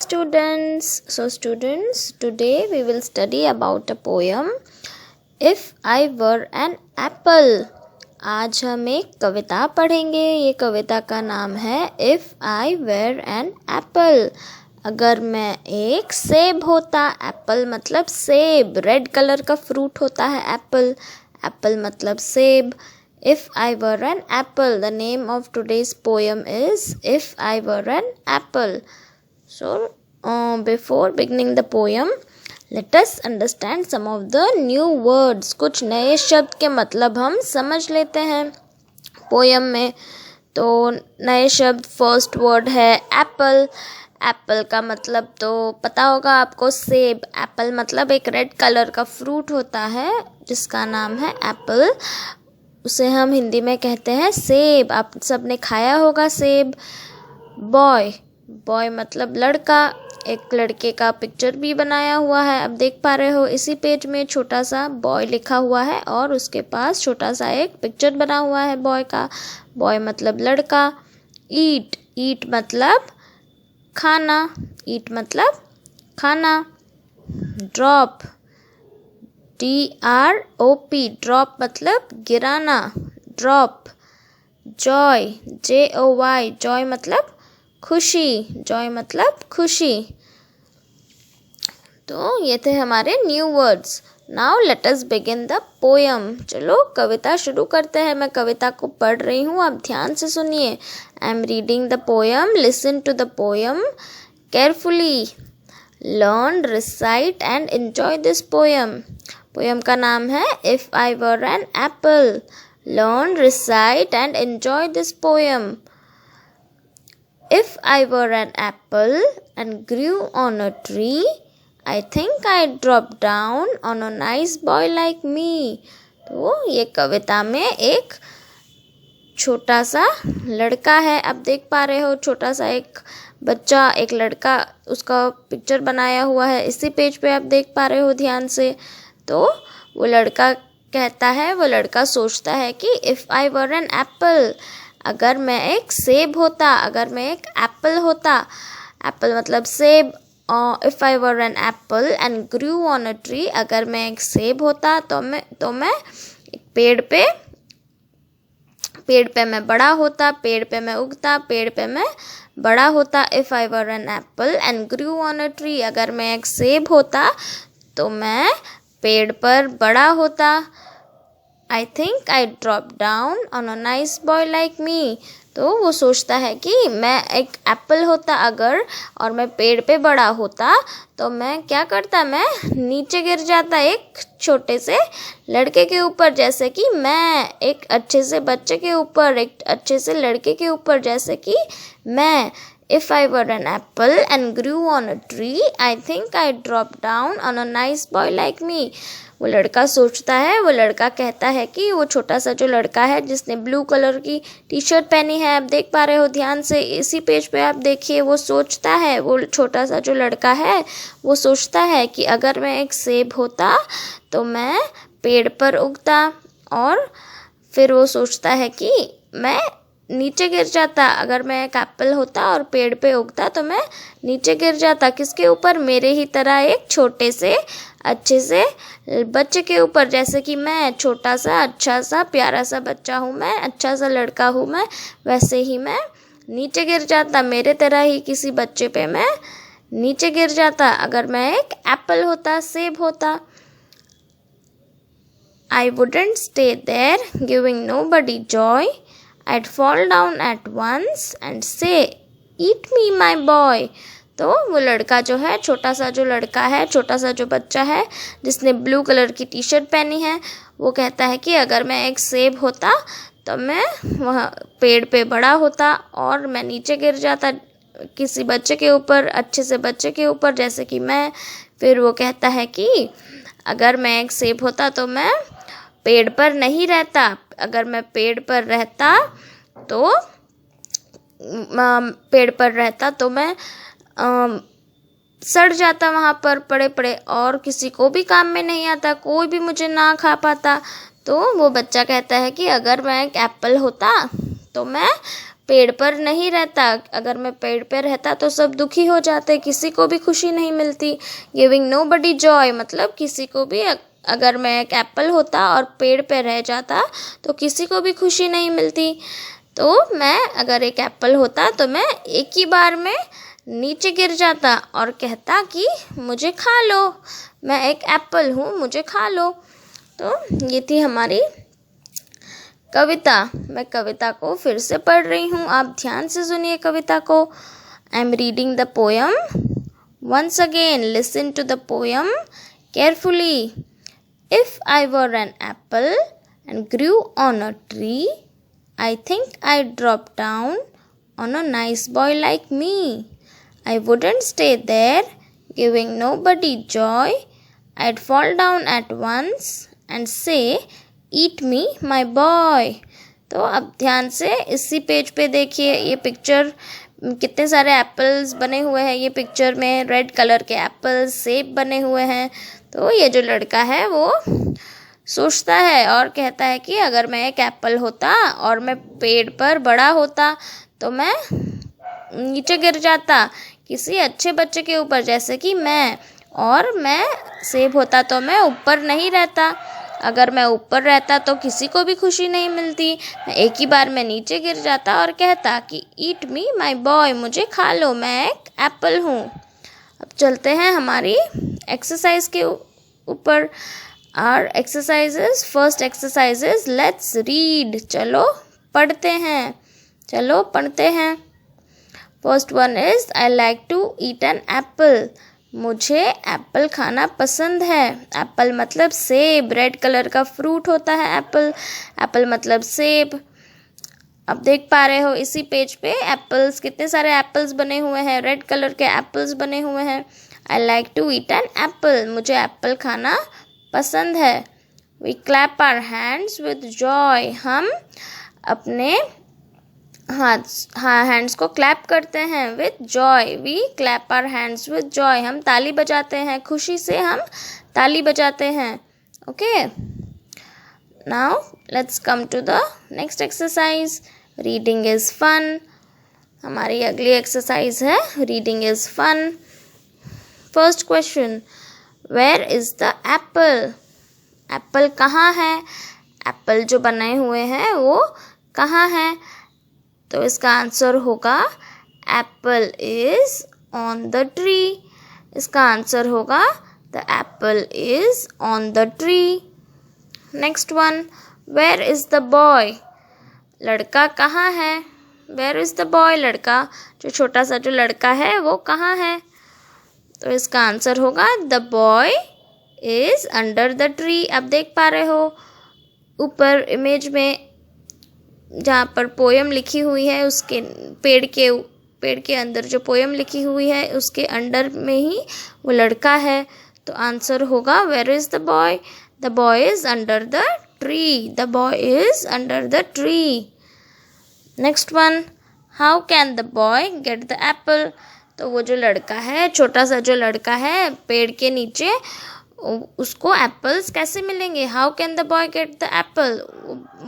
Students, today we will study about a poem If I Were an Apple. आज हम एक कविता पढ़ेंगे। ये कविता का नाम है If I Were an Apple. अगर मैं एक सेब होता। एप्पल मतलब सेब, रेड कलर का फ्रूट होता है एप्पल। एप्पल मतलब सेब। If I were an apple. The name of today's poem is If I Were an Apple. So, before beginning the poem, let us understand some of the new words. कुछ नए शब्द के मतलब हम समझ लेते हैं पोयम में। तो नए शब्द, फर्स्ट वर्ड है एप्पल। एप्पल का मतलब तो पता होगा आपको, सेब। एप्पल मतलब एक रेड कलर का फ्रूट होता है जिसका नाम है एप्पल। उसे हम हिंदी में कहते हैं सेब। आप सबने खाया होगा सेब। बॉय, बॉय मतलब लड़का। एक लड़के का पिक्चर भी बनाया हुआ है, आप देख पा रहे हो इसी पेज में। छोटा सा बॉय लिखा हुआ है और उसके पास छोटा सा एक पिक्चर बना हुआ है बॉय का। बॉय मतलब लड़का। ईट, ईट मतलब खाना। ईट मतलब खाना। ड्रॉप, DROP, ड्रॉप मतलब गिराना। ड्रॉप। जॉय, JOY, जॉय मतलब खुशी। जॉय मतलब खुशी। तो ये थे हमारे new words. Now let us begin the poem. चलो कविता शुरू करते हैं। मैं कविता को पढ़ रही हूँ, आप ध्यान से सुनिए। I am reading the poem, listen to the poem carefully. Learn, recite and enjoy this poem. Poem का नाम है if I were an apple. Learn, recite and enjoy this poem. If I were an apple and grew on a tree, I think I'd drop down on a nice boy like me. तो ये कविता में एक छोटा सा लड़का है, आप देख पा रहे हो। छोटा सा एक बच्चा, एक लड़का, उसका पिक्चर बनाया हुआ है इसी पेज पे, आप देख पा रहे हो ध्यान से। तो वो लड़का कहता है, वो लड़का सोचता है कि if I were an Apple, अगर मैं एक सेब होता, अगर मैं एक एप्पल होता। एप्पल मतलब सेब। If I were an apple and grew on a tree, अगर मैं एक सेब होता तो मैं एक पेड़ पे मैं बड़ा होता। पेड़ पे मैं उगता, पेड़ पे मैं बड़ा होता। If I were an apple and grew on a tree, अगर मैं एक सेब होता तो मैं पेड़ पर बड़ा होता। I think I'd drop down on a nice boy like me. तो वो सोचता है कि मैं एक एप्पल होता अगर, और मैं पेड़ पे बड़ा होता तो मैं क्या करता, मैं नीचे गिर जाता एक छोटे से लड़के के ऊपर, जैसे कि मैं एक अच्छे से बच्चे के ऊपर, एक अच्छे से लड़के के ऊपर, जैसे कि मैं। If I were an apple and grew on a tree, I think I'd drop down on a nice boy like me. वो लड़का सोचता है, वो लड़का कहता है कि वो छोटा सा जो लड़का है जिसने ब्लू कलर की टी शर्ट पहनी है, आप देख पा रहे हो ध्यान से इसी पेज पे, आप देखिए। वो सोचता है, वो छोटा सा जो लड़का है वो सोचता है कि अगर मैं एक सेब होता तो मैं पेड़ पर उगता। और फिर वो सोचता है कि मैं नीचे गिर जाता। अगर मैं एक एप्पल होता और पेड़ पे उगता तो मैं नीचे गिर जाता। किसके ऊपर? मेरे ही तरह एक छोटे से अच्छे से बच्चे के ऊपर, जैसे कि मैं छोटा सा अच्छा सा प्यारा सा बच्चा हूँ, मैं अच्छा सा लड़का हूँ, मैं वैसे ही मैं नीचे गिर जाता। मेरे तरह ही किसी बच्चे पे मैं नीचे गिर जाता अगर मैं एक एप्पल होता, सेब होता। I wouldn't stay there giving nobody joy. I'd fall down at once and say, eat me my boy. तो वो लड़का जो है, छोटा सा जो लड़का है, छोटा सा जो बच्चा है जिसने ब्लू कलर की टी शर्ट पहनी है, वो कहता है कि अगर मैं एक सेब होता तो मैं वहाँ पेड़ पे बड़ा होता और मैं नीचे गिर जाता किसी बच्चे के ऊपर, अच्छे से बच्चे के ऊपर, जैसे कि मैं। फिर वो कहता है कि अगर मैं एक सेब होता तो मैं पेड़ पर नहीं रहता। अगर मैं पेड़ पर रहता तो मैं सड़ जाता वहाँ पर पड़े पड़े, और किसी को भी काम में नहीं आता, कोई भी मुझे ना खा पाता। तो वो बच्चा कहता है कि अगर मैं एक एप्पल होता तो मैं पेड़ पर नहीं रहता। अगर मैं पेड़ पर रहता तो सब दुखी हो जाते, किसी को भी खुशी नहीं मिलती। गिविंग नोबडी जॉय मतलब किसी को भी, अगर मैं एक एप्पल होता और पेड़ पे रह जाता तो किसी को भी खुशी नहीं मिलती। तो मैं अगर एक एप्पल होता तो मैं एक ही बार में नीचे गिर जाता और कहता कि मुझे खा लो, मैं एक एप्पल हूँ, मुझे खा लो। तो ये थी हमारी कविता। मैं कविता को फिर से पढ़ रही हूँ, आप ध्यान से सुनिए कविता को। I am reading the poem once again, listen to the poem carefully. If I were an apple and grew on a tree, I think I'd drop down on a nice boy like me. I wouldn't stay there, giving nobody joy. I'd fall down at once and say, eat me, my boy. तो अब ध्यान से इसी page पे देखिए, ये picture कितने सारे एप्पल्स बने हुए हैं। ये पिक्चर में रेड कलर के एप्पल्स, सेब बने हुए हैं। तो ये जो लड़का है वो सोचता है और कहता है कि अगर मैं एक एप्पल होता और मैं पेड़ पर बड़ा होता तो मैं नीचे गिर जाता किसी अच्छे बच्चे के ऊपर, जैसे कि मैं, और मैं सेब होता तो मैं ऊपर नहीं रहता। अगर मैं ऊपर रहता तो किसी को भी खुशी नहीं मिलती। मैं एक ही बार में नीचे गिर जाता और कहता कि ईट मी माय बॉय, मुझे खा लो, मैं एक एप्पल हूँ। अब चलते हैं हमारी एक्सरसाइज के ऊपर। Our exercises, first exercise is let's read. चलो पढ़ते हैं, चलो पढ़ते हैं। First one is I like to eat an apple. मुझे एप्पल खाना पसंद है। एप्पल मतलब सेब, रेड कलर का फ्रूट होता है एप्पल। एप्पल मतलब सेब। अब देख पा रहे हो इसी पेज पे एप्पल्स, कितने सारे एप्पल्स बने हुए हैं, रेड कलर के एप्पल्स बने हुए हैं। I like to eat an apple. मुझे एप्पल खाना पसंद है। We clap our hands with joy. हम अपने हैंड्स को क्लैप करते हैं with joy. We clap our hands with joy. हम ताली बजाते हैं, खुशी से हम ताली बजाते हैं। Okay. Now let's come to the next exercise. Reading is fun. हमारी अगली एक्सरसाइज है Reading is fun. First question. Where is the apple? Apple कहाँ है? एप्पल जो बनाए हुए हैं वो कहाँ है? तो इसका आंसर होगा apple is on the tree. इसका आंसर होगा the apple is on the tree. Next one, where is the boy? लड़का कहाँ है? Where is the boy? लड़का, जो छोटा सा जो लड़का है वो कहाँ है? तो इसका आंसर होगा the boy is under the tree. आप देख पा रहे हो ऊपर इमेज में जहाँ पर पोयम लिखी हुई है, उसके पेड़ के अंदर जो पोयम लिखी हुई है उसके अंडर में ही वो लड़का है। तो आंसर होगा where is the boy? The boy is under the tree. The boy is under the tree. Next one, how can the boy get the apple? तो वो जो लड़का है, छोटा सा जो लड़का है पेड़ के नीचे, उसको एप्पल्स कैसे मिलेंगे? How can the boy get the Apple?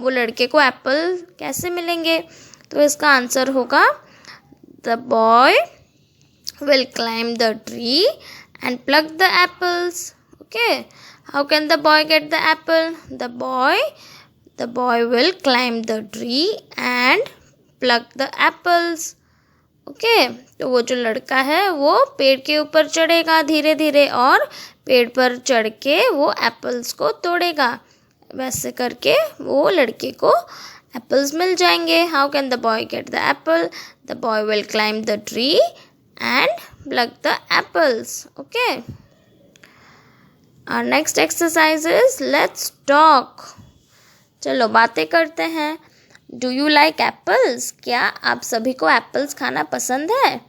वो लड़के को एप्पल कैसे मिलेंगे? तो इसका आंसर होगा the boy will climb the tree and pluck the apples. Okay, how can the boy get the apple? The boy will climb the tree and pluck the apples. Okay, तो वो जो लड़का है वो पेड़ के ऊपर चढ़ेगा धीरे धीरे और पेड़ पर चढ़ के वो एप्पल्स को तोड़ेगा। वैसे करके वो लड़के को एप्पल्स मिल जाएंगे। How can the boy get the apple? The boy will climb the tree and pluck the apples. Okay, our next exercise is let's talk. चलो बातें करते हैं। Do you like apples? क्या आप सभी को एप्पल्स खाना पसंद है?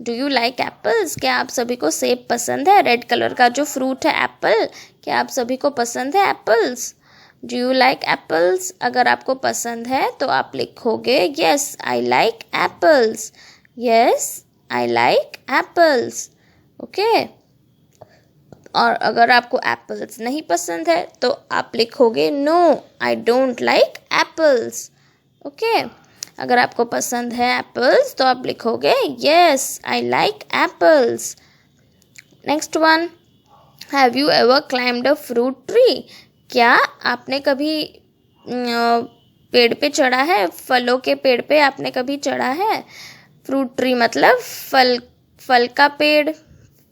Do you like apples? क्या आप सभी को सेब पसंद है? रेड कलर का जो फ्रूट है एप्पल, क्या आप सभी को पसंद है apples? Do you like apples? अगर आपको पसंद है तो आप लिखोगे yes I like apples. Yes I like apples. Okay, और अगर आपको एप्पल्स नहीं पसंद है तो आप लिखोगे no I don't like apples. Okay, अगर आपको पसंद है एप्पल्स तो आप लिखोगे yes I like apples. Next one, have you ever climbed a fruit tree? क्या आपने कभी पेड़ पे चढ़ा है? फलों के पेड़ पे आपने कभी चढ़ा है? फ्रूट ट्री मतलब फल का पेड़,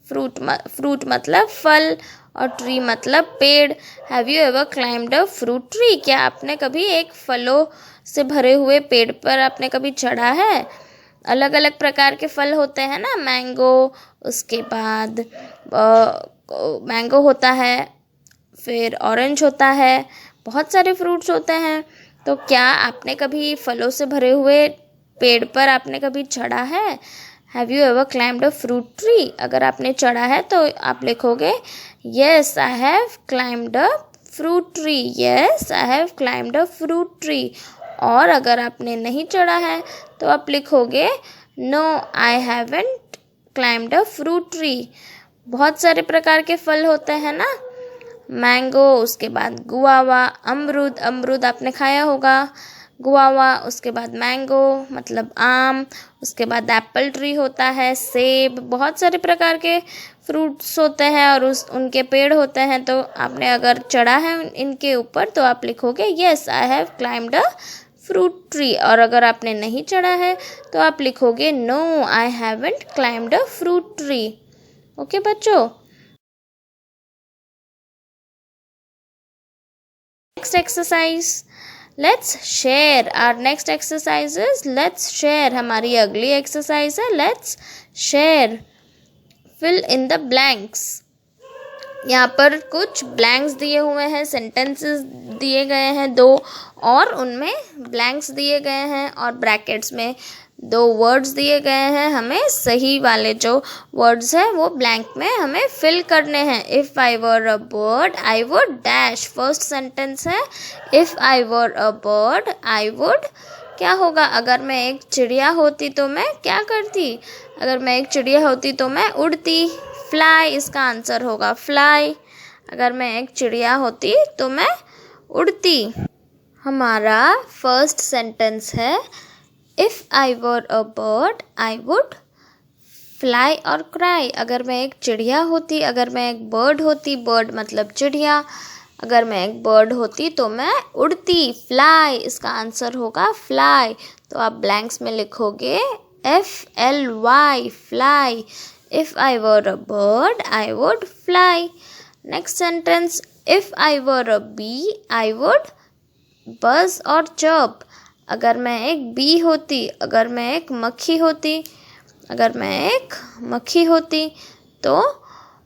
फ्रूट मतलब फल और ट्री मतलब पेड़। Have you ever climbed a fruit tree? क्या आपने कभी एक फलों से भरे हुए पेड़ पर आपने कभी चढ़ा है? अलग अलग प्रकार के फल होते हैं ना, मैंगो, उसके बाद मैंगो होता है, फिर ऑरेंज होता है, बहुत सारे फ्रूट्स होते हैं। तो क्या आपने कभी फलों से भरे हुए पेड़ पर आपने कभी चढ़ा है? Have you ever climbed a fruit tree? अगर आपने चढ़ा है तो आप लिखोगे yes I have climbed a fruit tree, yes I have climbed a fruit tree. और अगर आपने नहीं चढ़ा है तो आप लिखोगे no I haven't climbed a fruit tree. बहुत सारे प्रकार के फल होते हैं ना, मैंगो, उसके बाद गुआवा, अमरूद आपने खाया होगा, गुआवा, उसके बाद मैंगो मतलब आम, उसके बाद एप्पल ट्री होता है, सेब, बहुत सारे प्रकार के फ्रूट्स होते हैं और उनके पेड़ होते हैं। तो आपने अगर चढ़ा है इनके ऊपर तो आप लिखोगे yes I have climbed a fruit tree. और अगर आपने नहीं चढ़ा है तो आप लिखोगे no I haven't climbed a fruit tree. Okay बच्चों, next exercise let's share. Our next exercise is let's share. हमारी अगली एक्सरसाइज है let's share. Fill in the blanks. यहाँ पर कुछ ब्लैंक्स दिए हुए हैं, सेंटेंसेस दिए गए हैं दो, और उनमें ब्लैंक्स दिए गए हैं और ब्रैकेट्स में दो वर्ड्स दिए गए हैं। हमें सही वाले जो वर्ड्स हैं वो ब्लैंक में हमें फिल करने हैं। If I were a bird I would dash. First sentence है if I were a bird I would, क्या होगा? अगर मैं एक चिड़िया होती तो मैं क्या करती? अगर मैं एक चिड़िया होती तो मैं उड़ती। फ्लाई इसका आंसर होगा, फ्लाई। अगर मैं एक चिड़िया होती तो मैं उड़ती। हमारा फर्स्ट सेंटेंस है if I were a bird I would fly और क्राई। अगर मैं एक चिड़िया होती, अगर मैं एक बर्ड होती, बर्ड मतलब चिड़िया, अगर मैं एक बर्ड होती तो मैं उड़ती। फ्लाई इसका आंसर होगा फ्लाई। तो आप ब्लैंक्स में लिखोगे FLY fly. If I were a bird I would fly. Next sentence if I were a bee I would buzz और चर्प। अगर मैं एक बी होती, अगर मैं एक मक्खी होती, अगर मैं एक मक्खी होती तो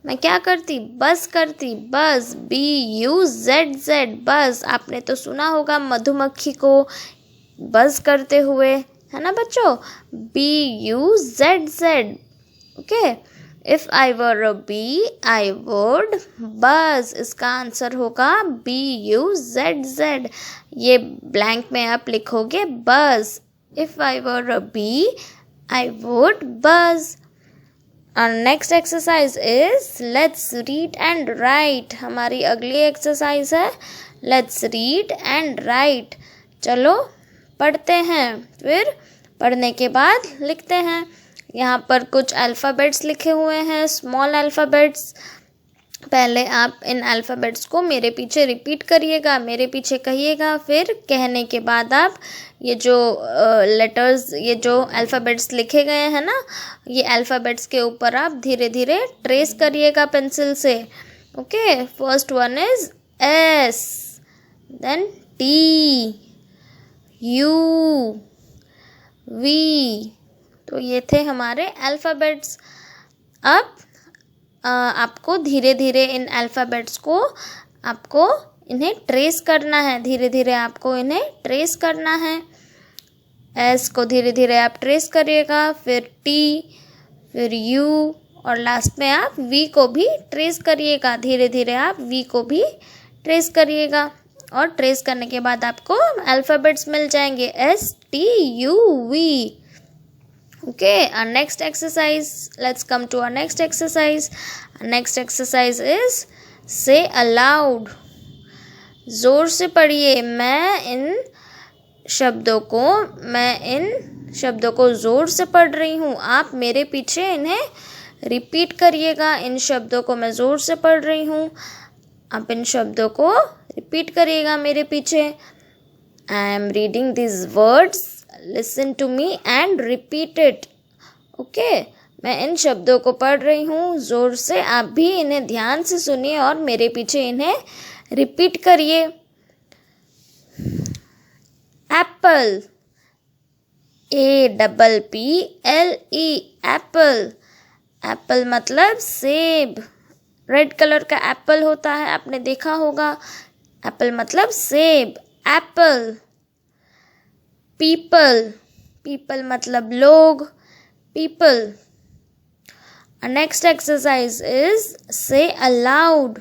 मैं क्या करती? बज़ करती। Buzz BUZZ buzz. आपने तो सुना होगा मधुमक्खी को बज़ करते हुए, है ना बच्चों? BUZZ। Okay, if I were a bee I would buzz. इसका आंसर होगा BUZZ। ये ब्लैंक में आप लिखोगे buzz. If I were a bee I would buzz. Our next exercise is let's read and write. हमारी अगली एक्सरसाइज है let's read and write. चलो पढ़ते हैं, फिर पढ़ने के बाद लिखते हैं। यहाँ पर कुछ अल्फ़ाबेट्स लिखे हुए हैं, स्मॉल अल्फ़ाबेट्स। पहले आप इन अल्फ़ाबेट्स को मेरे पीछे रिपीट करिएगा, मेरे पीछे कहिएगा, फिर कहने के बाद आप ये जो लेटर्स, ये जो अल्फ़ाबेट्स लिखे गए हैं ना, ये अल्फ़ाबेट्स के ऊपर आप धीरे धीरे ट्रेस करिएगा पेंसिल से। Okay, first one is S, then T, U, V। तो ये थे हमारे अल्फ़ाबेट्स। अब आपको धीरे धीरे इन अल्फ़ाबेट्स को आपको इन्हें ट्रेस करना है, धीरे धीरे आपको इन्हें ट्रेस करना है। एस को धीरे धीरे आप ट्रेस करिएगा, फिर टी, फिर यू, और लास्ट में आप वी को भी ट्रेस करिएगा। धीरे धीरे आप वी को भी ट्रेस करिएगा, और ट्रेस करने के बाद आपको अल्फ़ाबेट्स मिल जाएंगे STUV। Okay, our next exercise, let's come to our next exercise. Our next exercise is say aloud. जोर से पढ़िए। मैं इन शब्दों को ज़ोर से पढ़ रही हूँ, आप मेरे पीछे इन्हें रिपीट करिएगा। इन शब्दों को मैं ज़ोर से पढ़ रही हूँ, आप इन शब्दों को रिपीट करिएगा मेरे पीछे। I am reading this words, listen to me and repeat it. Okay, मैं इन शब्दों को पढ़ रही हूँ ज़ोर से, आप भी इन्हें ध्यान से सुनिए और मेरे पीछे इन्हें रिपीट करिए। Apple, APPLE, Apple. एप्पल मतलब सेब, रेड कलर का एप्पल होता है, आपने देखा होगा। एप्पल मतलब सेब, एप्पल। पीपल, पीपल मतलब लोग, पीपल। नेक्स्ट एक्सरसाइज इज से अलाउड,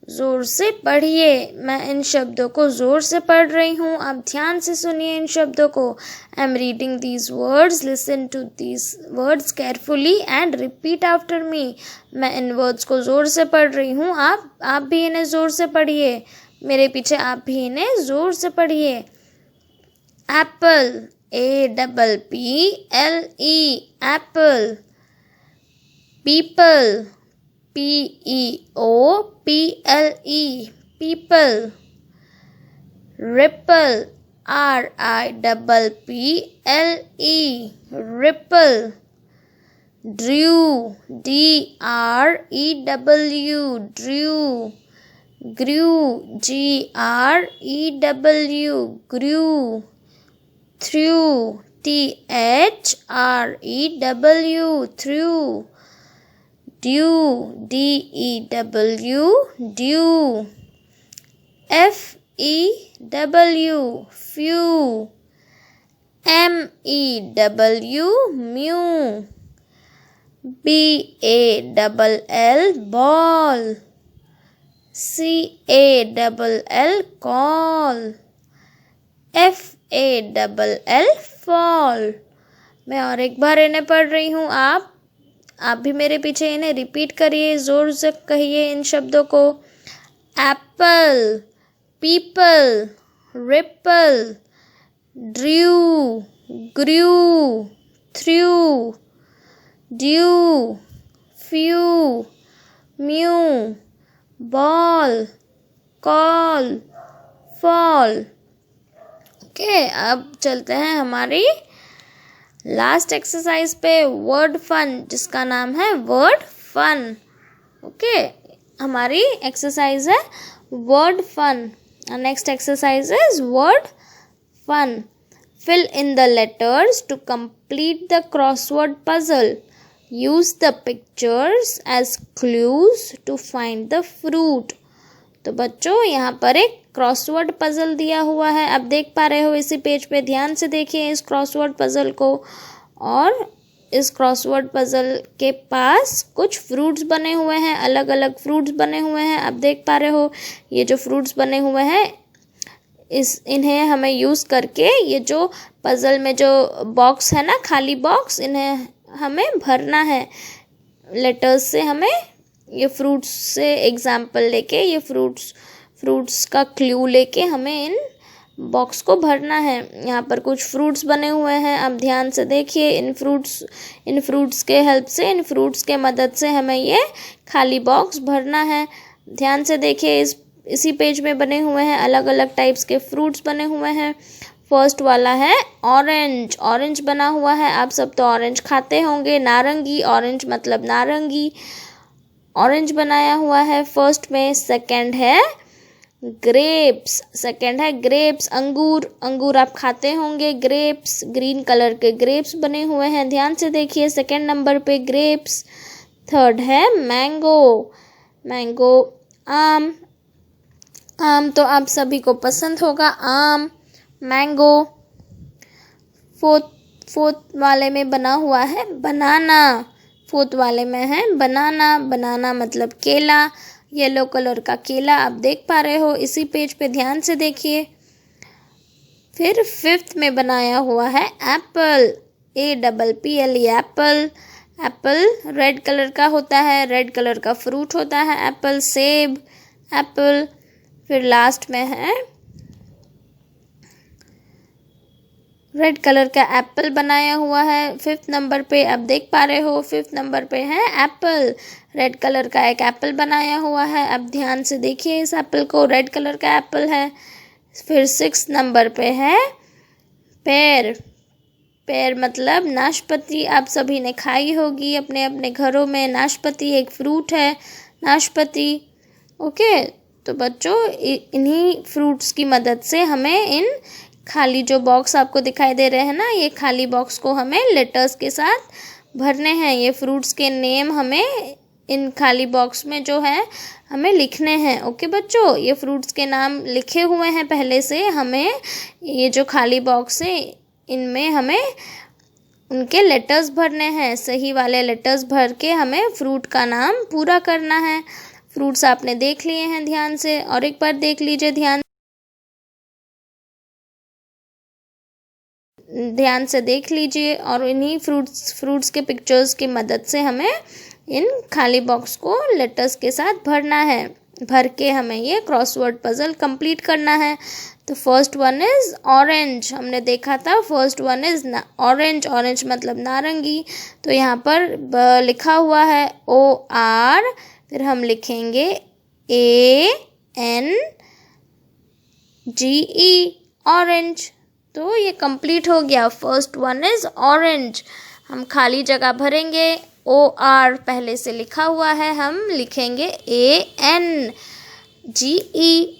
ज़ोर से पढ़िए। मैं इन शब्दों को ज़ोर से पढ़ रही हूँ, आप ध्यान से सुनिए इन शब्दों को। I am reading these words, listen to these words carefully and repeat after me. मैं इन वर्ड्स को ज़ोर से पढ़ रही हूँ, आप भी इन्हें ज़ोर से पढ़िए, मेरे पीछे आप भी इन्हें ज़ोर से पढ़िए। Apple, APPLE, Apple. People, PEOPLE, people. Ripple, RIPPLE, ripple. Drew, DREW, drew. Grew, GREW, grew. Threw, THREW, threw. Dew, DEW, dew. FEW, few. MEW, mew. BALL, ball. CALL, call. FALL, fall. मैं और एक बार इन्हें पढ़ रही हूँ, आप भी मेरे पीछे इन्हें रिपीट करिए, ज़ोर से कहिए इन शब्दों को। Apple, people, ripple, drew, grew, through, dew, few, mew, ball, call, fall. Okay, अब चलते हैं हमारी लास्ट एक्सरसाइज पे, वर्ड फन, जिसका नाम है वर्ड फन। ओके, हमारी एक्सरसाइज है word fun. Next exercise is word fun. Fill in the letters to complete the crossword puzzle. Use the pictures as clues to find the fruit. तो बच्चों, यहाँ पर एक क्रॉसवर्ड पजल दिया हुआ है, आप देख पा रहे हो इसी पेज पे। ध्यान से देखिए इस क्रॉसवर्ड पजल को, और इस क्रॉसवर्ड पजल के पास कुछ फ्रूट्स बने हुए हैं, अलग अलग फ्रूट्स बने हुए हैं, आप देख पा रहे हो। ये जो फ्रूट्स बने हुए हैं, इन्हें हमें यूज़ करके ये जो पजल में जो बॉक्स है ना, खाली बॉक्स, इन्हें हमें भरना है। लेटर्स से हमें ये फ्रूट्स से एग्जाम्पल लेके, ये फ्रूट्स का क्लू लेके हमें इन बॉक्स को भरना है। यहाँ पर कुछ फ्रूट्स बने हुए हैं, आप ध्यान से देखिए। इन फ्रूट्स के हेल्प से, इन फ्रूट्स के मदद से हमें ये खाली बॉक्स भरना है। ध्यान से देखिए, इसी पेज में बने हुए हैं, अलग अलग टाइप्स के फ्रूट्स बने हुए हैं। फर्स्ट वाला है ऑरेंज, ऑरेंज बना हुआ है, आप सब तो ऑरेंज खाते होंगे। नारंगी, ऑरेंज मतलब नारंगी, ऑरेंज बनाया हुआ है फर्स्ट में। सेकंड है ग्रेप्स, अंगूर आप खाते होंगे। ग्रेप्स, ग्रीन कलर के ग्रेप्स बने हुए हैं, ध्यान से देखिए सेकंड नंबर पे ग्रेप्स। थर्ड है मैंगो, आम तो आप सभी को पसंद होगा, आम, मैंगो। फोर्थ वाले में बना हुआ है बनाना, फोर्थ वाले में है बनाना मतलब केला, येलो कलर का केला आप देख पा रहे हो इसी पेज पे, ध्यान से देखिए। फिर फिफ्थ में बनाया हुआ है apple, APPLE, Apple red colour का होता है, रेड कलर का फ्रूट होता है एप्पल, सेब, एप्पल। फिर लास्ट में है रेड कलर का एप्पल बनाया हुआ है 5th नंबर पे। आप देख पा रहे हो 5th नंबर पे है एप्पल। रेड कलर का एक एप्पल बनाया हुआ है। अब ध्यान से देखिए इस एप्पल को, रेड कलर का एप्पल है। फिर 6th नंबर पे है पेर। पेर मतलब नाशपाती। आप सभी ने खाई होगी अपने अपने घरों में। नाशपाती एक फ्रूट है, नाशपाती। ओके, तो बच्चों इन्हीं फ्रूट्स की मदद से हमें इन खाली जो बॉक्स आपको दिखाई दे रहे हैं ना, ये खाली बॉक्स को हमें लेटर्स के साथ भरने हैं। ये फ्रूट्स के नेम हमें इन खाली बॉक्स में जो है हमें लिखने हैं। ओके बच्चों, ये फ्रूट्स के नाम लिखे हुए हैं पहले से। हमें ये जो खाली बॉक्स है इनमें हमें उनके लेटर्स भरने हैं। सही वाले लेटर्स भर के हमें फ्रूट का नाम पूरा करना है। फ्रूट्स आपने देख लिए हैं ध्यान से, और एक बार देख लीजिए ध्यान से देख लीजिए। और इन्हीं फ्रूट्स के पिक्चर्स की मदद से हमें इन खाली बॉक्स को लेटर्स के साथ भरना है। भर के हमें ये क्रॉसवर्ड पजल कंप्लीट करना है। तो फर्स्ट वन इज ऑरेंज। हमने देखा था first one is orange. Orange मतलब नारंगी। तो यहाँ पर लिखा हुआ है OR, फिर हम लिखेंगे ANGE, ऑरेंज। तो ये कंप्लीट हो गया। First one is orange. हम खाली जगह भरेंगे। OR पहले से लिखा हुआ है, हम लिखेंगे ANGE,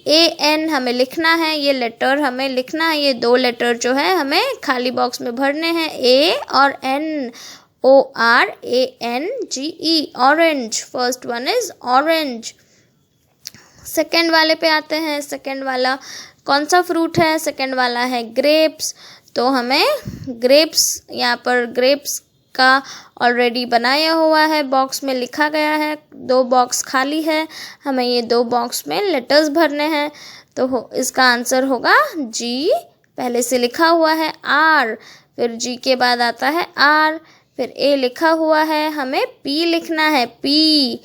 AN हमें लिखना है। ये लेटर हमें लिखना है। ये 2 लेटर जो है हमें खाली बॉक्स में भरने हैं, A और N। ORANGE, orange. First one is orange. Second वाले पे आते हैं। सेकेंड वाला कौन सा फ्रूट है? सेकेंड वाला है ग्रेप्स। तो हमें ग्रेप्स, यहाँ पर ग्रेप्स का ऑलरेडी बनाया हुआ है, बॉक्स में लिखा गया है। 2 बॉक्स खाली है, हमें ये 2 बॉक्स में लेटर्स भरने हैं। तो इसका आंसर होगा G। पहले से लिखा हुआ है R, फिर G के बाद आता है R, फिर A लिखा हुआ है, हमें P लिखना है P,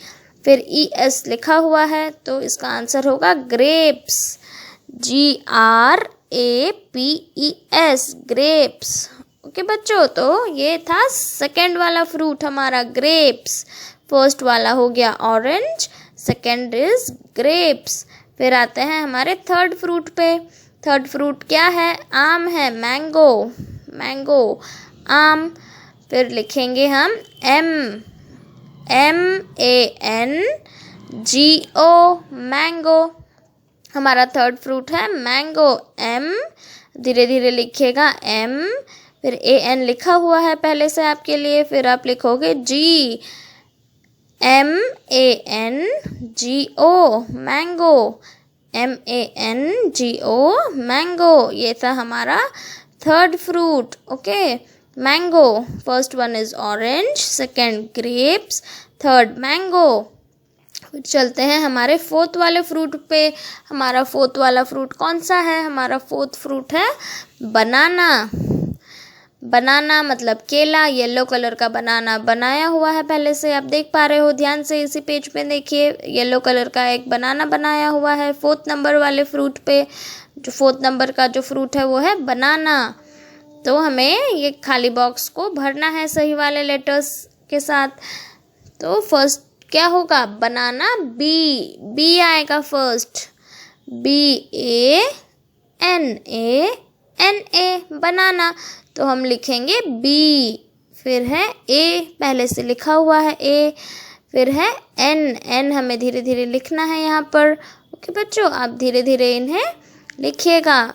फिर ES लिखा हुआ है। तो इसका आंसर होगा ग्रेप्स, GRAPES, ग्रेप्स। ओके बच्चों, तो ये था सेकेंड वाला फ्रूट हमारा ग्रेप्स। फर्स्ट वाला हो गया ऑरेंज, सेकेंड इज ग्रेप्स। फिर आते हैं हमारे थर्ड फ्रूट पे। थर्ड फ्रूट क्या है? आम है, मैंगो। मैंगो, आम। फिर लिखेंगे हम MANGO, मैंगो। हमारा थर्ड फ्रूट है मैंगो। M, धीरे धीरे लिखिएगा M, फिर AN लिखा हुआ है पहले से आपके लिए, फिर आप लिखोगे G, MANGO, mango. MANGO, mango. ये था हमारा third fruit. Okay, mango. First one is orange, second grapes, third mango. चलते हैं हमारे फोर्थ वाले फ्रूट पे। हमारा फोर्थ वाला फ्रूट कौन सा है? हमारा फोर्थ फ्रूट है बनाना। बनाना मतलब केला। येलो कलर का बनाना बनाया हुआ है पहले से, आप देख पा रहे हो ध्यान से। इसी पेज पे देखिए, येलो कलर का एक बनाना बनाया हुआ है फोर्थ नंबर वाले फ्रूट पे। जो फोर्थ नंबर का जो फ्रूट है वो है बनाना। तो हमें ये खाली बॉक्स को भरना है सही वाले लेटर्स के साथ। तो फर्स्ट क्या होगा? बनाना B आएगा फर्स्ट, BANANA, बनाना। तो हम लिखेंगे B, फिर है A, पहले से लिखा हुआ है A, फिर है N हमें धीरे धीरे लिखना है यहाँ पर। ओके बच्चों, आप धीरे धीरे इन्हें लिखिएगा।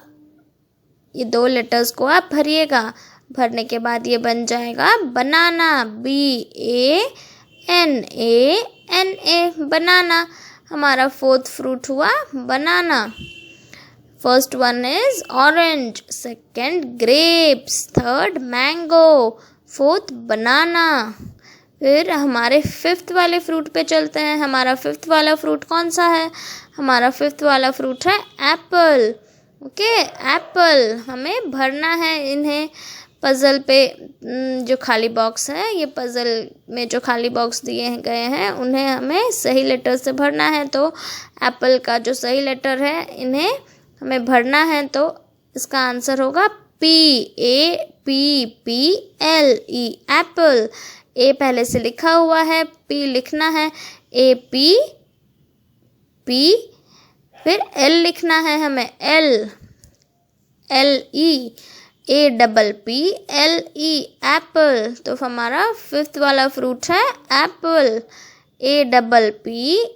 ये 2 लेटर्स को आप भरिएगा। भरने के बाद ये बन जाएगा बनाना, BANANA, बनाना। हमारा फोर्थ फ्रूट हुआ banana. First one is orange, second grapes, third mango, fourth banana. फिर हमारे फिफ्थ वाले फ्रूट पे चलते हैं। हमारा फिफ्थ वाला फ्रूट कौन सा है? हमारा फिफ्थ वाला फ्रूट है एप्पल। Okay, Apple. हमें भरना है इन्हें पज़ल पे। जो खाली बॉक्स है, ये पज़ल में जो खाली बॉक्स दिए गए हैं उन्हें हमें सही लेटर से भरना है। तो एप्पल का जो सही लेटर है इन्हें हमें भरना है। तो इसका आंसर होगा APPLE एप्पल। ए पहले से लिखा हुआ है, पी लिखना है, APP, फिर एल लिखना है हमें, LE, APPLE एप्पल। तो हमारा 5th वाला फ्रूट है एप्पल, APPLE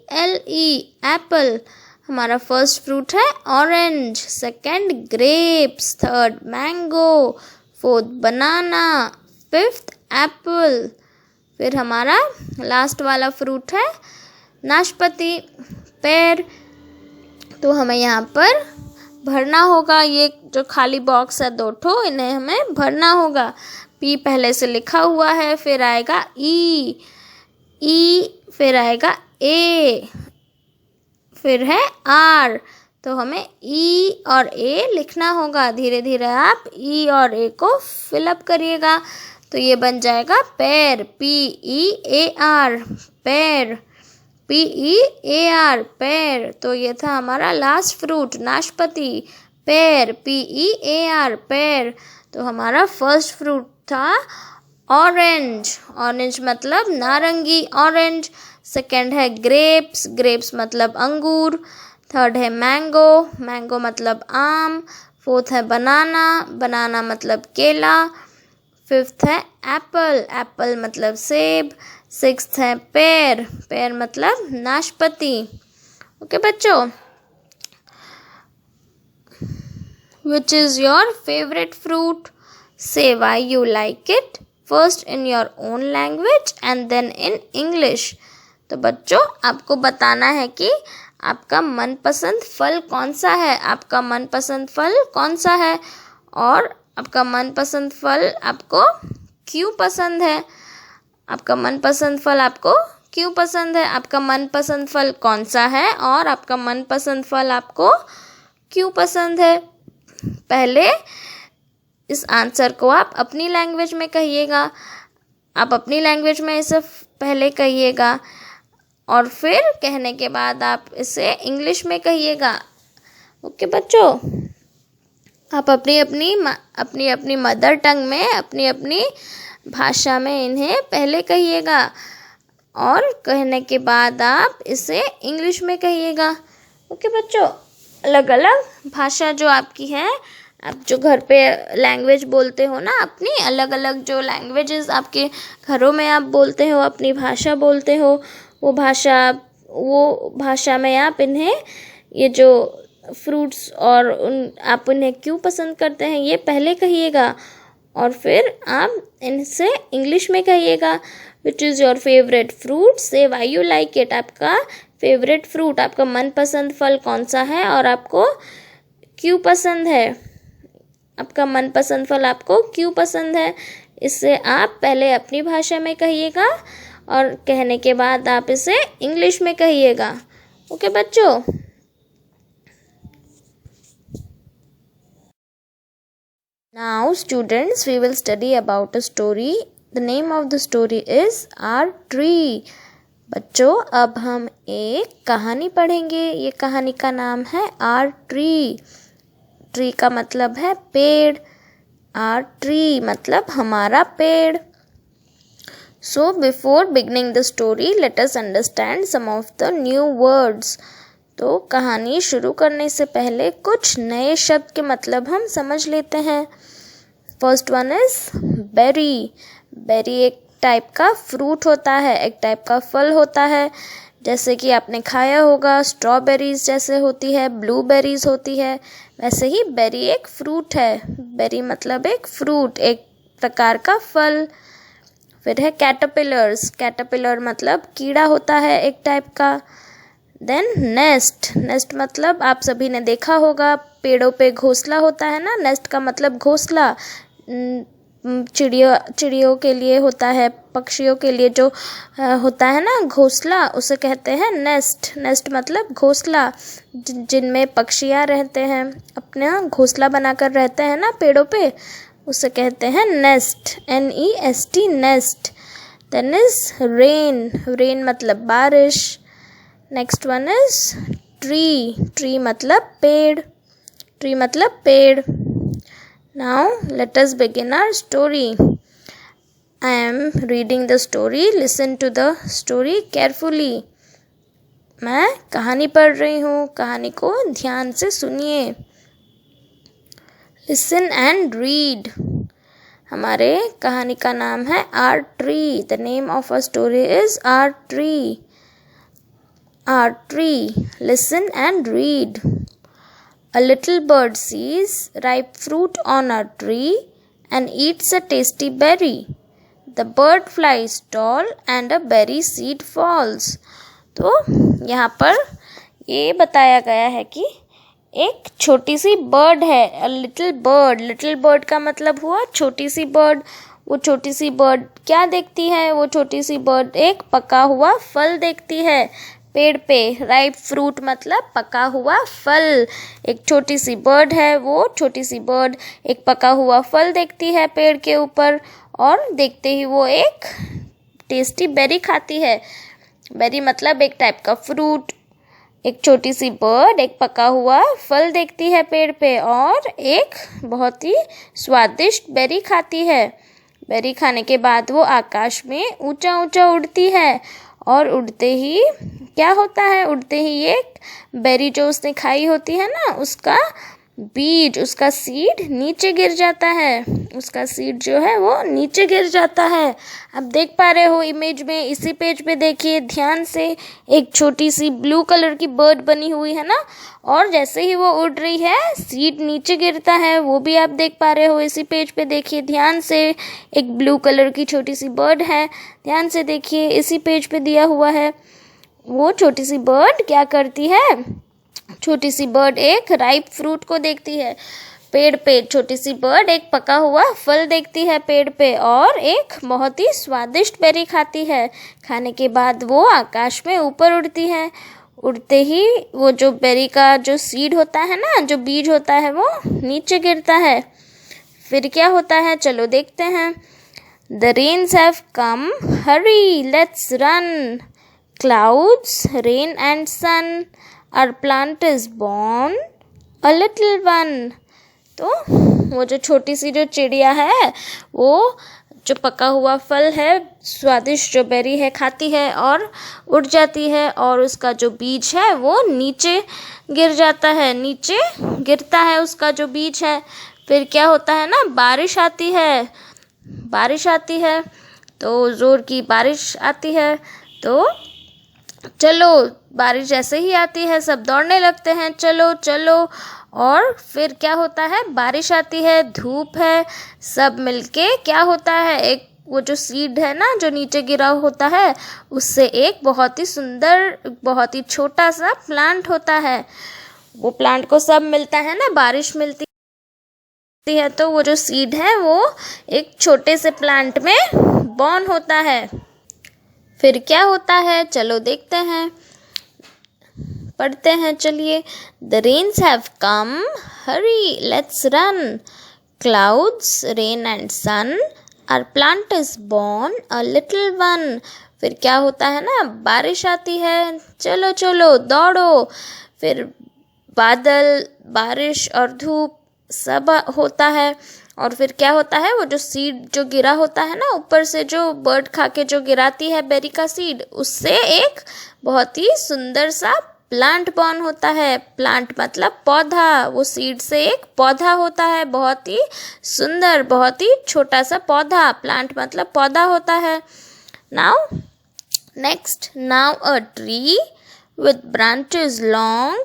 एप्पल। हमारा फर्स्ट फ्रूट है orange, second grapes, third mango, fourth banana, 5th apple. फिर हमारा लास्ट वाला फ्रूट है नाशपाती, पेड़। तो हमें यहाँ पर भरना होगा, ये जो खाली बॉक्स है 2 ठो, इन्हें हमें भरना होगा। पी पहले से लिखा हुआ है, फिर आएगा ई, फिर आएगा ए, फिर है आर। तो हमें ई और ए लिखना होगा। धीरे धीरे आप ई और ए को फिलअप करिएगा। तो ये बन जाएगा पेड़, PEAR, पेड़, PEAR, पेड़। तो ये था हमारा लास्ट फ्रूट नाशपाती, पेड़, PEAR, पेड़। तो हमारा फर्स्ट फ्रूट था ऑरेंज, ऑरेंज मतलब नारंगी, ऑरेंज। सेकंड है ग्रेप्स, ग्रेप्स मतलब अंगूर। थर्ड है मैंगो, मैंगो मतलब आम। फोर्थ है बनाना, बनाना मतलब केला। 5th है एप्पल, एप्पल मतलब सेब। 6th है पेड़, पेड़ मतलब नाशपाती। ओके बच्चों, which is your favorite fruit? Say why you like it, first in your own language and then in English. तो बच्चों, आपको बताना है कि आपका मनपसंद फल कौन सा है, आपका मनपसंद फल कौन सा है, और आपका मनपसंद फल आपको क्यों पसंद है। आपका मनपसंद फल आपको क्यों पसंद है, आपका मनपसंद फल कौन सा है, और आपका मनपसंद फल आपको क्यों पसंद है। पहले इस आंसर को आप अपनी लैंग्वेज में कहिएगा, आप अपनी लैंग्वेज में इसे पहले कहिएगा, और फिर कहने के बाद आप इसे इंग्लिश में कहिएगा। ओके बच्चों, आप अपनी अपनी मदर टंग में, अपनी अपनी भाषा में इन्हें पहले कहिएगा, और कहने के बाद आप इसे इंग्लिश में कहिएगा। ओके बच्चों, अलग अलग भाषा जो आपकी है, आप जो घर पे लैंग्वेज बोलते हो ना, अपनी अलग अलग जो लैंग्वेजेस आपके घरों में आप बोलते हो, अपनी भाषा बोलते हो, वो भाषा में आप इन्हें, ये जो फ्रूट्स और आप उन्हें क्यों पसंद करते हैं ये पहले कहिएगा, और फिर आप इनसे इंग्लिश में कहिएगा। Which is your favourite fruit, से वाई यू लाइक इट। आपका फेवरेट फ्रूट, आपका मनपसंद फल कौन सा है और आपको क्यों पसंद है, आपका मनपसंद फल आपको क्यों पसंद है। इससे आप पहले अपनी भाषा में कहिएगा, और कहने के बाद आप इसे इंग्लिश में कहिएगा। ओके बच्चों, now students, we will study about a story. The name of the story is Our Tree. बच्चों, अब हम एक कहानी पढ़ेंगे। ये कहानी का नाम है Our Tree. ट्री का मतलब है पेड़, Our Tree मतलब हमारा पेड़। So before beginning the story, let us understand some of the new words. तो कहानी शुरू करने से पहले कुछ नए शब्द के मतलब हम समझ लेते हैं। First one is berry. Berry एक टाइप का फ्रूट होता है, एक टाइप का फल होता है, जैसे कि आपने खाया होगा, स्ट्रॉबेरीज जैसे होती है, ब्लूबेरीज होती है, वैसे ही बेरी एक फ्रूट है। बेरी मतलब एक फ्रूट, एक प्रकार का फल। फिर है कैटरपिलर्स। कैटरपिलर मतलब कीड़ा होता है एक टाइप का। Then nest. नेस्ट मतलब आप सभी ने देखा होगा, पेड़ों पे घोंसला होता है ना, नेस्ट का मतलब घोंसला। चिड़ियों के लिए होता है, पक्षियों के लिए जो होता है ना घोंसला, उसे कहते हैं नेस्ट। नेस्ट मतलब घोंसला, जिनमें पक्षियाँ रहते हैं, अपना घोंसला बनाकर रहते हैं ना पेड़ों पे, उसे कहते हैं nest, NEST, nest. Then is rain. Rain मतलब बारिश। Next one is tree. Tree मतलब पेड़, ट्री मतलब पेड़। Now let us begin our story. I am reading the story. Listen to the story carefully. मैं कहानी पढ़ रही हूँ, कहानी को ध्यान से सुनिए. Listen and read. हमारे कहानी का नाम है Our Tree. The name of our story is Our Tree. Our Tree. Listen and read. A little bird sees ripe fruit on a tree and eats a tasty berry. The bird flies tall and a berry seed falls. तो यहाँ पर ये बताया गया है कि एक छोटी सी बर्ड है. A little bird. Little bird का मतलब हुआ छोटी सी बर्ड. वो छोटी सी बर्ड क्या देखती है? वो छोटी सी बर्ड एक पका हुआ फल देखती है पेड़ पे. राइप फ्रूट मतलब पका हुआ फल. एक छोटी सी बर्ड है, वो छोटी सी बर्ड एक पका हुआ फल देखती है पेड़ के ऊपर और देखते ही वो एक टेस्टी बेरी खाती है. बेरी मतलब एक टाइप का फ्रूट. एक छोटी सी बर्ड एक पका हुआ फल देखती है पेड़ पे और एक बहुत ही स्वादिष्ट बेरी खाती है. बेरी खाने के बाद वो आकाश में ऊंचा ऊंचा उड़ती है और उड़ते ही क्या होता है? उड़ते ही एक बेरी जो उसने खाई होती है ना, उसका बीज, उसका सीड नीचे गिर जाता है. उसका सीड जो है वो नीचे गिर जाता है. आप देख पा रहे हो इमेज में. इसी पेज पे देखिए ध्यान से. एक छोटी सी ब्लू कलर की बर्ड बनी हुई है ना, और जैसे ही वो उड़ रही है सीड नीचे गिरता है. वो भी आप देख पा रहे हो. इसी पेज पे देखिए ध्यान से. एक ब्लू कलर की छोटी सी बर्ड है. ध्यान से देखिए, इसी पेज पे दिया हुआ है. वो छोटी सी बर्ड क्या करती है? छोटी सी बर्ड एक राइप फ्रूट को देखती है पेड़ पे. छोटी सी बर्ड एक पका हुआ फल देखती है पेड़ पे और एक बहुत ही स्वादिष्ट बेरी खाती है. खाने के बाद वो आकाश में ऊपर उड़ती है. उड़ते ही वो जो बेरी का जो सीड होता है ना, जो बीज होता है, वो नीचे गिरता है. फिर क्या होता है चलो देखते हैं. The rains have come, hurry, let's run. Clouds, rain and sun, our plant is born, a little one. तो वो जो छोटी सी जो चिड़िया है, वो जो पका हुआ फल है, स्वादिष्ट जो बेरी है, खाती है और उड़ जाती है और उसका जो बीज है वो नीचे गिर जाता है. नीचे गिरता है उसका जो बीज है. फिर क्या होता है ना, बारिश आती है. बारिश आती है तो ज़ोर की बारिश आती है. तो चलो, बारिश जैसे ही आती है सब दौड़ने लगते हैं, चलो चलो. और फिर क्या होता है, बारिश आती है, धूप है, सब मिलके क्या होता है, एक वो जो सीड है ना जो नीचे गिरा होता है, उससे एक बहुत ही सुंदर, बहुत ही छोटा सा प्लांट होता है. वो प्लांट को सब मिलता है ना, बारिश मिलती है तो वो जो सीड है वो एक छोटे से प्लांट में बॉर्न होता है. फिर क्या होता है चलो देखते हैं, पढ़ते हैं चलिए. The rains have come, hurry, let's run. Clouds, rain and sun, our plant is born, a little one. फिर क्या होता है ना, बारिश आती है, चलो चलो दौड़ो. फिर बादल, बारिश और धूप सब होता है. और फिर क्या होता है, वो जो सीड जो गिरा होता है ना ऊपर से, जो बर्ड खा के जो गिराती है बेरी का सीड, उससे एक बहुत ही सुंदर सा प्लांट बॉर्न होता है. प्लांट मतलब पौधा. वो सीड से एक पौधा होता है, बहुत ही सुंदर, बहुत ही छोटा सा पौधा. प्लांट मतलब पौधा होता है. Now next, now a tree with branches long,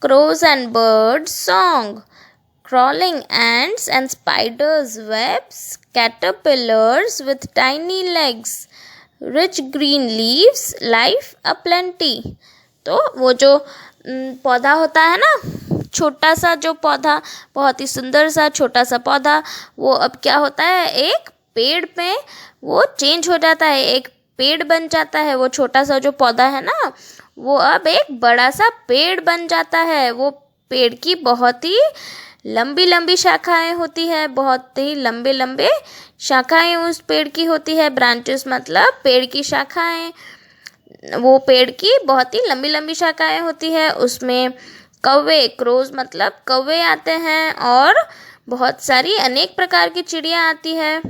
crows and birds song, crawling ants and spiders webs, caterpillars with tiny legs, rich green leaves, life aplenty. तो वो जो पौधा होता है ना, छोटा सा जो पौधा, बहुत ही सुंदर सा छोटा सा पौधा, वो अब क्या होता है, एक पेड़ पे वो चेंज हो जाता है, एक पेड़ बन जाता है. वो छोटा सा जो पौधा है ना, वो अब एक बड़ा सा पेड़ बन जाता है. वो पेड़ की बहुत ही लंबी लंबी शाखाएं होती है, बहुत ही लंबे लंबे शाखाएं उस पेड़ की होती है. ब्रांचेस मतलब पेड़ की शाखाएं. वो पेड़ की बहुत ही लंबी लंबी शाखाएं होती है. उसमें कौवे, क्रोज मतलब कौवे आते हैं और बहुत सारी अनेक प्रकार की चिड़िया आती है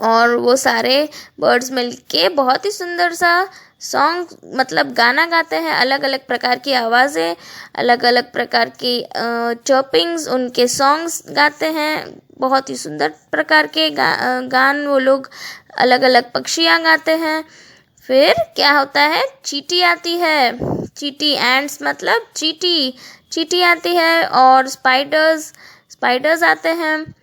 और वो सारे बर्ड्स मिलके बहुत ही सुंदर सा सॉन्ग मतलब गाना गाते हैं। अलग अलग प्रकार की आवाज़ें, अलग अलग प्रकार की चॉपिंग्स उनके सॉन्ग्स गाते हैं। बहुत ही सुंदर प्रकार के गान वो लोग, अलग अलग पक्षियाँ गाते हैं। फिर क्या होता है, चींटी आती है। चींटी, एंड्स मतलब चींटी, चींटी आती है। और स्पाइडर्स आते हैं।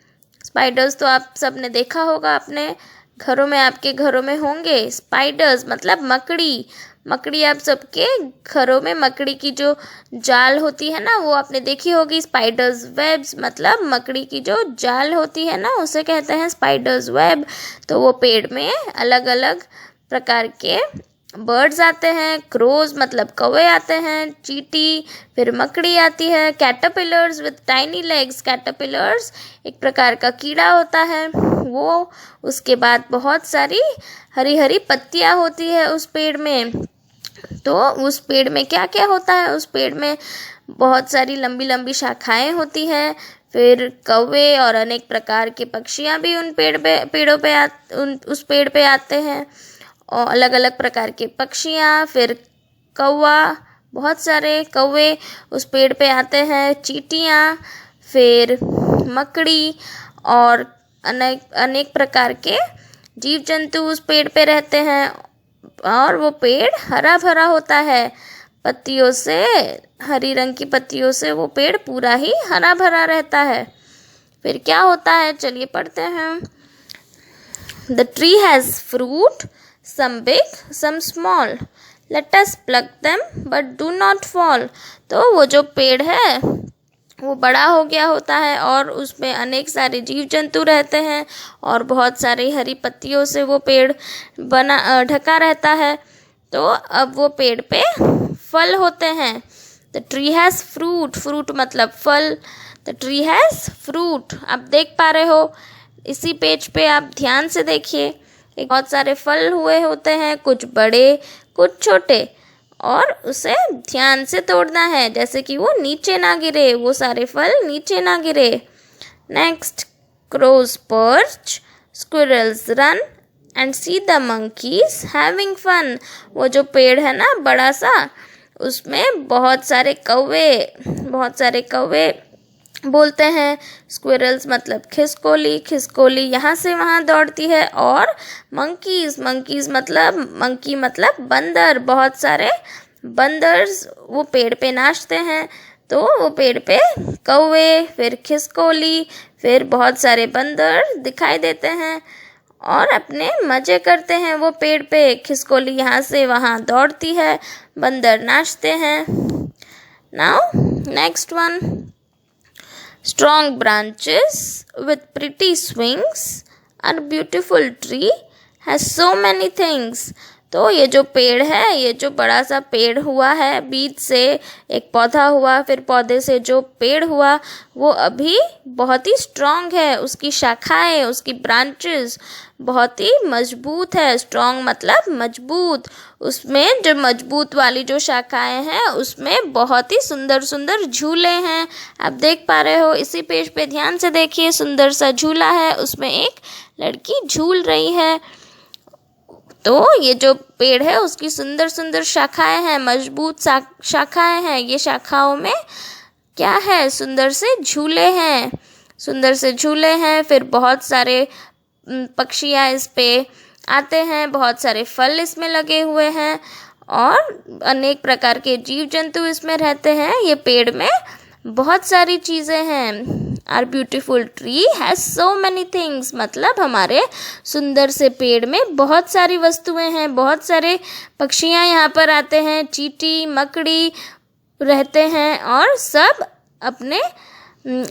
स्पाइडर्स तो आप सबने देखा होगा अपने घरों में, आपके घरों में होंगे। स्पाइडर्स मतलब मकड़ी। मकड़ी आप सबके घरों में मकड़ी की जो जाल होती है ना, वो आपने देखी होगी। स्पाइडर्स वेब्स मतलब मकड़ी की जो जाल होती है ना, उसे कहते हैं स्पाइडर्स वेब। तो वो पेड़ में अलग अलग प्रकार के बर्ड्स आते हैं। क्रोज मतलब कौवे आते हैं। चींटी, फिर मकड़ी आती है। Caterpillars with tiny legs, caterpillars एक प्रकार का कीड़ा होता है वो। उसके बाद बहुत सारी हरी हरी पत्तियाँ होती है उस पेड़ में। तो उस पेड़ में क्या क्या होता है, उस पेड़ में बहुत सारी लंबी लंबी शाखाएं होती है। फिर कौवे और अनेक प्रकार के पक्षियाँ भी उन उस पेड़ पे आते हैं, और अलग अलग प्रकार के पक्षियाँ। फिर कौवा, बहुत सारे कौवे उस पेड़ पे आते हैं। चींटियाँ, फिर मकड़ी और अनेक प्रकार के जीव जंतु उस पेड़ पे रहते हैं। और वो पेड़ हरा भरा होता है पत्तियों से, हरी रंग की पत्तियों से वो पेड़ पूरा ही हरा भरा रहता है। फिर क्या होता है, चलिए पढ़ते हैं। The tree has fruit, some big, some small. Let us pluck them, but do not fall. तो वो जो पेड़ है वो बड़ा हो गया होता है और उसमें अनेक सारे जीव जंतु रहते हैं और बहुत सारी हरी पत्तियों से वो पेड़ ढका रहता है। तो अब वो पेड़ पे फल होते हैं। The tree has fruit, fruit मतलब फल। द ट्री हैज़ फ्रूट, आप देख पा रहे हो इसी पेज पे, आप ध्यान से देखिए। बहुत सारे फल हुए होते हैं, कुछ बड़े कुछ छोटे, और उसे ध्यान से तोड़ना है जैसे कि वो नीचे ना गिरे, वो सारे फल नीचे ना गिरे। Next, crows perch, squirrels run and see the monkeys having fun. वो जो पेड़ है ना बड़ा सा, उसमें बहुत सारे कौवे बोलते हैं। स्क्विरल्स मतलब खिसकोली, खिसकोली यहाँ से वहाँ दौड़ती है। और मंकीज मतलब बंदर, बहुत सारे बंदर्स वो पेड़ पे नाचते हैं। तो वो पेड़ पे कौवे, फिर खिसकोली, फिर बहुत सारे बंदर दिखाई देते हैं और अपने मज़े करते हैं वो पेड़ पे। खिसकोली यहाँ से वहाँ दौड़ती है, बंदर नाचते हैं। Now next one, strong branches with pretty swings, our beautiful tree has so many things. तो ये जो पेड़ है, ये जो बड़ा सा पेड़ हुआ है, बीज से एक पौधा हुआ, फिर पौधे से जो पेड़ हुआ, वो अभी बहुत ही स्ट्रॉन्ग है। उसकी शाखाएं, उसकी ब्रांचेस बहुत ही मजबूत है। स्ट्रॉन्ग मतलब मजबूत। उसमें जो मजबूत वाली जो शाखाएं हैं, उसमें बहुत ही सुंदर सुंदर झूले हैं। आप देख पा रहे हो इसी पेज पे, ध्यान से देखिए। सुंदर सा झूला है, उसमें एक लड़की झूल रही है। तो ये जो पेड़ है उसकी सुंदर सुंदर शाखाएं हैं, मजबूत शाखाएं हैं। ये शाखाओं में क्या है, सुंदर से झूले हैं। फिर बहुत सारे पक्षियाँ इस पे आते हैं, बहुत सारे फल इसमें लगे हुए हैं और अनेक प्रकार के जीव जंतु इसमें रहते हैं। ये पेड़ में बहुत सारी चीज़ें हैं। Our beautiful tree has so many things, मतलब हमारे सुंदर से पेड़ में बहुत सारी वस्तुएं हैं। बहुत सारे पक्षियाँ यहाँ पर आते हैं, चींटी, मकड़ी रहते हैं और सब अपने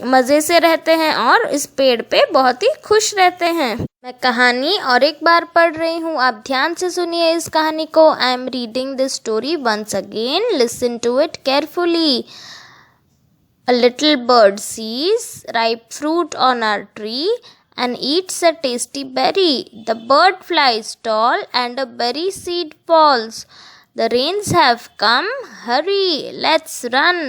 मज़े से रहते हैं और इस पेड़ पे बहुत ही खुश रहते हैं। मैं कहानी और एक बार पढ़ रही हूँ, आप ध्यान से सुनिए इस कहानी को। I am reading this story once again, listen to it carefully. A little bird sees ripe fruit on our tree and eats a tasty berry. The bird flies tall and a berry seed falls. The rains have come, hurry, let's run.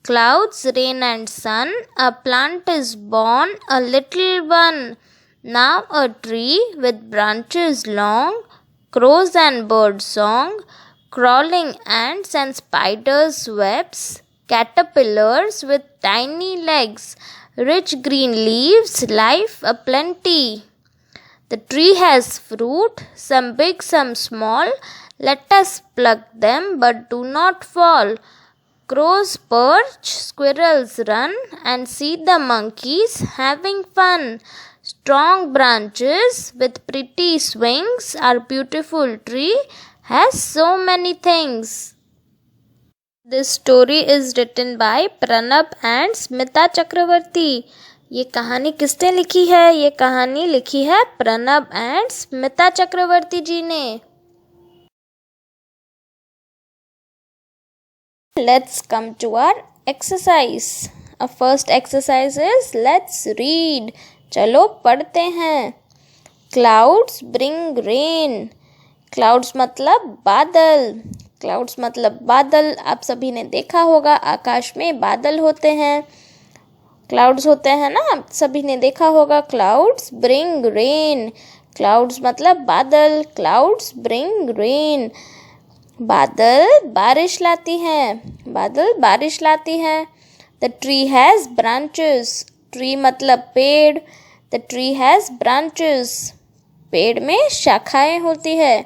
Clouds, rain and sun, a plant is born, a little one. Now a tree with branches long, crows and bird song, crawling ants and spiders' webs, caterpillars with tiny legs, rich green leaves, life aplenty. The tree has fruit, some big, some small. Let us pluck them, but do not fall. Crows perch, squirrels run, and see the monkeys having fun. Strong branches with pretty swings, our beautiful tree has so many things. This story is written by Pranab and Smita Chakravarti. ये कहानी किसने लिखी है? ये कहानी लिखी है Pranab and Smita चक्रवर्ती जी ने. Let's come to our exercise. Our first exercise is let's read. चलो पढ़ते हैं. Clouds bring rain. Clouds मतलब बादल. Clouds मतलब बादल. आप सभी ने देखा होगा आकाश में बादल होते हैं, क्लाउड्स होते हैं ना, आप सभी ने देखा होगा. Clouds bring rain. क्लाउड्स मतलब बादल. Clouds bring rain. बादल बारिश लाती हैं. बादल बारिश लाती हैं. The tree has branches. Tree मतलब पेड़. The tree has branches. पेड़ में शाखाएं होती है.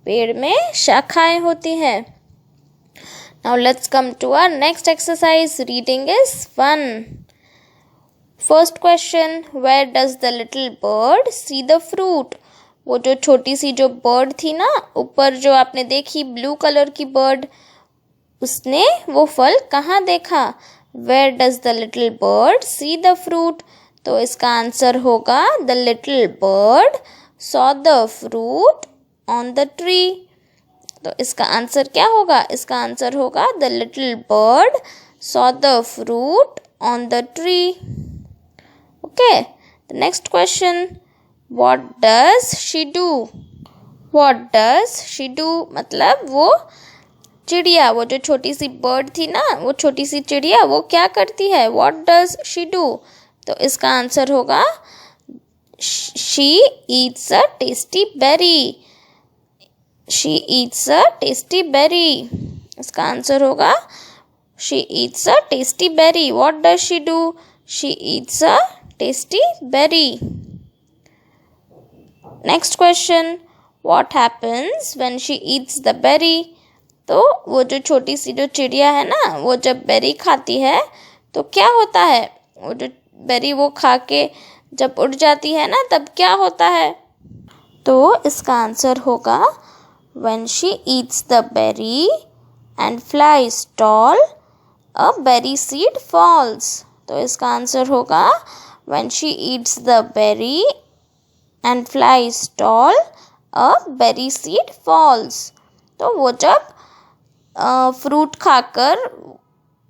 पेड़ में शाखाएं होती हैं. Now let's come to our next exercise. Reading is fun. First question, where does the little bird see the fruit? वो जो छोटी सी जो बर्ड थी ना, ऊपर जो आपने देखी ब्लू कलर की बर्ड, उसने वो फल कहाँ देखा? Where does the little bird see the fruit? तो इसका आंसर होगा the little bird saw the fruit on the tree. तो इसका आंसर क्या होगा? इसका आंसर होगा the little bird saw the fruit on the tree. Okay, the next question, what does she do? What does she do? मतलब वो चिड़िया, वो जो छोटी सी बर्ड थी ना, वो छोटी सी चिड़िया वो क्या करती है? What does she do? तो इसका आंसर होगा she eats a tasty berry. She eats a tasty berry. इसका आंसर होगा she eats a tasty berry. What does she do? She eats a tasty berry. Next question, what happens when she eats the berry? तो वो जो छोटी सी जो चिड़िया है ना, वो जब बेरी खाती है तो क्या होता है? वो जो बेरी वो खा के जब उड़ जाती है ना, तब क्या होता है? तो इसका आंसर होगा when she eats the berry and flies tall, a berry seed falls. तो इसका आंसर होगा when she eats the berry and flies tall, a berry seed falls. तो वो जब फ्रूट खाकर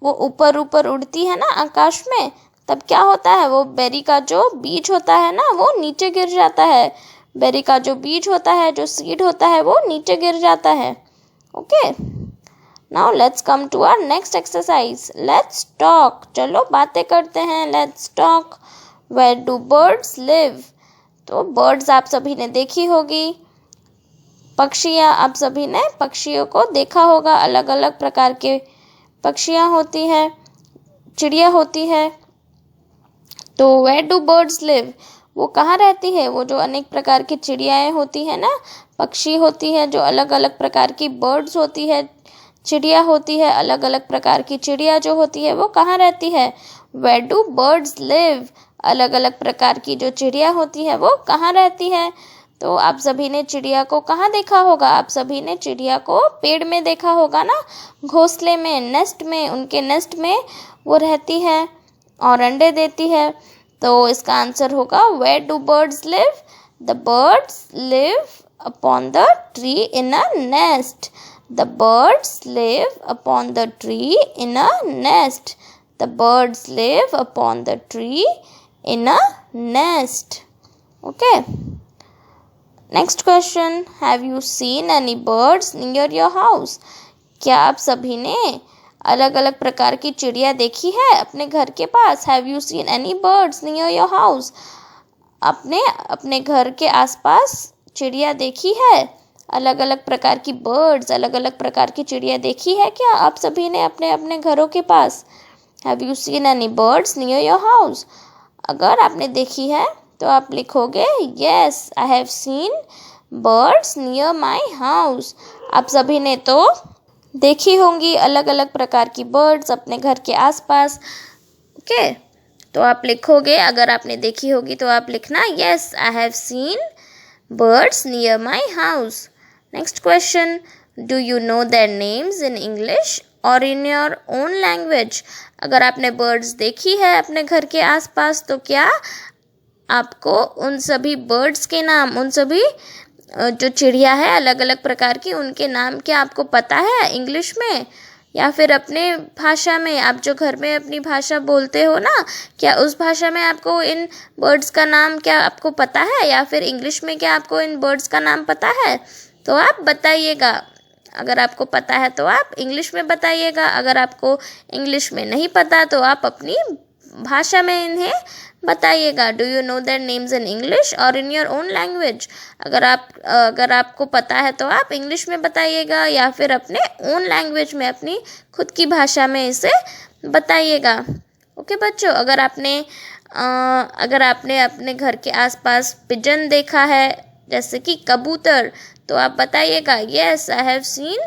वो ऊपर ऊपर उड़ती है ना आकाश में, तब क्या होता है? वो बेरी का जो बीज होता है ना, वो नीचे गिर जाता है. बेरी का जो बीज होता है, जो सीड होता है, वो नीचे गिर जाता है. Okay, now let's come to our next exercise. Let's talk. चलो बातें करते हैं. Let's talk. Where do birds live? तो बर्ड्स आप सभी ने देखी होगी. पक्षियाँ, आप सभी ने पक्षियों को देखा होगा. अलग अलग प्रकार के पक्षियाँ होती हैं, चिड़िया होती है. तो वेयर डू बर्ड्स लिव? वो कहाँ रहती है? वो जो अनेक प्रकार की चिड़ियाएँ होती हैं ना, पक्षी होती है, जो अलग अलग प्रकार की बर्ड्स होती है, चिड़िया होती है, अलग अलग प्रकार की चिड़िया जो होती है वो कहाँ रहती है? Where do birds live? अलग अलग प्रकार की जो चिड़िया होती है वो कहाँ रहती है? तो आप सभी ने चिड़िया को कहाँ देखा होगा? आप सभी ने चिड़िया को पेड़ में देखा होगा ना, घोंसले में, नेस्ट में. उनके नेस्ट में वो रहती है और अंडे देती है. तो इसका आंसर होगा where do birds live? The birds live upon the tree in a nest. The birds live upon the tree in a nest. The birds live upon the tree in a nest. Okay, next question, have you seen any birds near your house? क्या आप सभी ने अलग अलग प्रकार की चिड़िया देखी है अपने घर के पास? Have you seen any birds near your house? आपने अपने घर के आसपास चिड़िया देखी है? अलग अलग प्रकार की बर्ड्स, अलग अलग प्रकार की चिड़िया देखी है क्या आप सभी ने अपने अपने घरों के पास? Have you seen any birds near your house? अगर आपने देखी है तो आप लिखोगे yes I have seen birds near my house. आप सभी ने तो देखी होंगी अलग अलग प्रकार की बर्ड्स अपने घर के आसपास। ओके, तो आप लिखोगे, अगर आपने देखी होगी तो आप लिखना yes I have seen birds near my house. Next question, do you know their names in English और इन योर ओन लैंग्वेज? अगर आपने बर्ड्स देखी है अपने घर के आसपास तो क्या आपको उन सभी बर्ड्स के नाम, उन सभी जो चिड़िया है अलग अलग प्रकार की, उनके नाम क्या आपको पता है इंग्लिश में या फिर अपने भाषा में? आप जो घर में अपनी भाषा बोलते हो ना, क्या उस भाषा में आपको इन बर्ड्स का नाम क्या आपको पता है या फिर इंग्लिश में क्या आपको इन बर्ड्स का नाम पता है? तो आप बताइएगा। अगर आपको पता है तो आप इंग्लिश में बताइएगा, अगर आपको इंग्लिश में नहीं पता तो आप अपनी भाषा में इन्हें बताइएगा। Do you know their names in English और इन योर ओन लैंग्वेज? अगर आपको पता है तो आप इंग्लिश में बताइएगा या फिर अपने ओन लैंग्वेज में, अपनी खुद की भाषा में इसे बताइएगा। ओके बच्चों, अगर आपने अपने घर के आसपास पिजन देखा है जैसे कि कबूतर, तो आप बताइएगा yes I have scene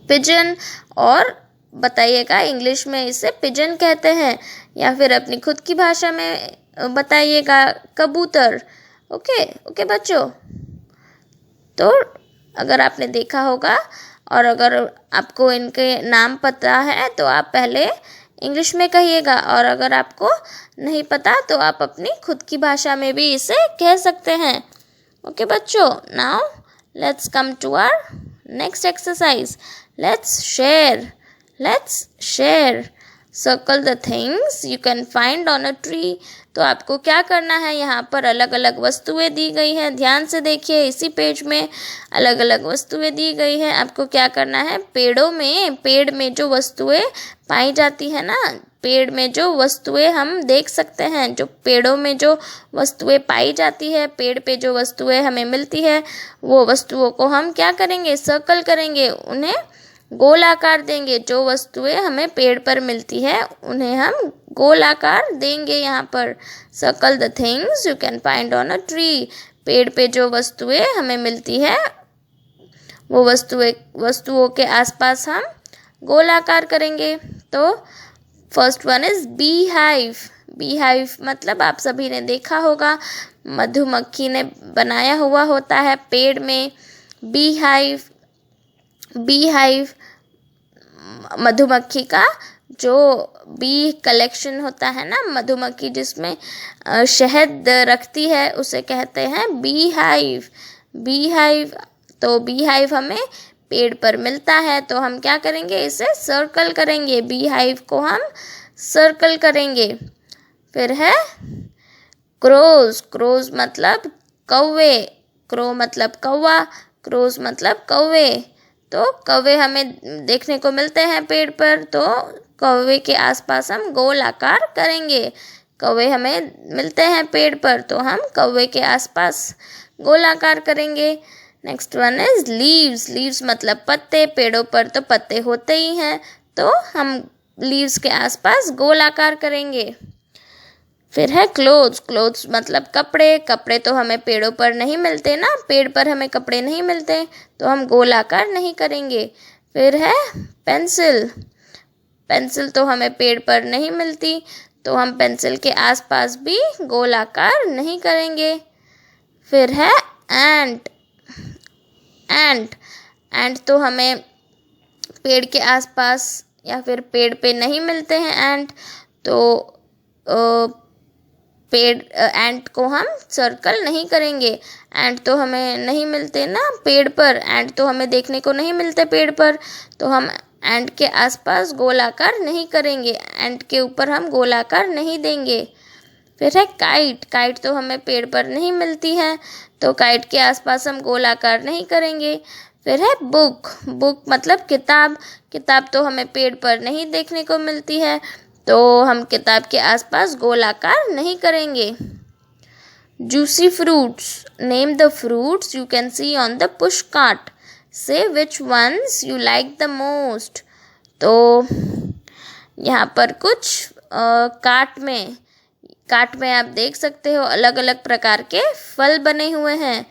pigeon, और बताइएगा इंग्लिश में इसे पिजन कहते हैं, या फिर अपनी खुद की भाषा में बताइएगा कबूतर। ओके बच्चों, तो अगर आपने देखा होगा और अगर आपको इनके नाम पता है तो आप पहले इंग्लिश में कहिएगा, और अगर आपको नहीं पता तो आप अपनी खुद की भाषा में भी इसे कह सकते हैं। ओके बच्चों, now let's come to our next exercise. Let's share. Circle the things you can find on a tree. तो आपको क्या करना है, यहाँ पर अलग अलग वस्तुएं दी गई हैं, ध्यान से देखिए, इसी पेज में अलग अलग वस्तुएं दी गई हैं। आपको क्या करना है, पेड़ में जो वस्तुएं पाई जाती है ना, पेड़ में जो वस्तुएं हम देख सकते हैं, जो पेड़ों में जो वस्तुएं पाई जाती है, पेड़ पे जो वस्तुएं हमें मिलती है, वो वस्तुओं को हम क्या करेंगे, सर्कल करेंगे, उन्हें गोल आकार देंगे। जो वस्तुएं हमें पेड़ पर मिलती है उन्हें हम गोल आकार देंगे। यहाँ पर circle the things you can find on a tree. पेड़ पे जो वस्तुएं हमें मिलती है वो वस्तुओं के आसपास हम गोल आकार करेंगे। तो first one is bee hive मतलब आप सभी ने देखा होगा, मधुमक्खी ने बनाया हुआ होता है पेड़ में बी हाइव मधुमक्खी का जो बी कलेक्शन होता है ना, मधुमक्खी जिसमें शहद रखती है, उसे कहते हैं बी हाइव। तो बी हाइव हमें पेड़ पर मिलता है, तो हम क्या करेंगे, इसे सर्कल करेंगे, बी हाइव को हम सर्कल करेंगे। फिर है क्रोज मतलब कौवे, क्रो मतलब कौवा, क्रोज मतलब कौवे। तो कौवे हमें देखने को मिलते हैं पेड़ पर, तो कौवे के आसपास हम गोल आकार करेंगे। कौवे हमें मिलते हैं पेड़ पर, तो हम कौवे के आसपास गोल आकार करेंगे। नेक्स्ट वन इज लीव्स मतलब पत्ते, पेड़ों पर तो पत्ते होते ही हैं, तो हम लीव्स के आसपास गोल आकार करेंगे। फिर है क्लोथ्स मतलब कपड़े तो हमें पेड़ों पर नहीं मिलते ना, पेड़ पर हमें कपड़े नहीं मिलते, तो हम गोल आकार नहीं करेंगे। फिर है पेंसिल तो हमें पेड़ पर नहीं मिलती, तो हम पेंसिल के आसपास भी गोल आकार नहीं करेंगे। फिर है एंट तो हमें पेड़ के आसपास या फिर पेड़ पे नहीं मिलते हैं एंट, तो एंट को हम सर्कल नहीं करेंगे। एंट तो हमें नहीं मिलते ना पेड़ पर, एंट तो हमें देखने को नहीं मिलते पेड़ पर, तो हम एंट के आसपास गोल आकार नहीं करेंगे, एंट के ऊपर हम गोल आकार नहीं देंगे। फिर है काइट तो हमें पेड़ पर नहीं मिलती है, तो काइट के आसपास हम गोल आकार नहीं करेंगे। फिर है बुक। बुक मतलब किताब। किताब तो हमें पेड़ पर नहीं देखने को मिलती है, तो हम किताब के आसपास गोलाकार नहीं करेंगे। Juicy fruits. Name the fruits you can see on the push cart. Say which ones you like the most. तो यहाँ पर कुछ काट में आप देख सकते हो अलग अलग प्रकार के फल बने हुए हैं।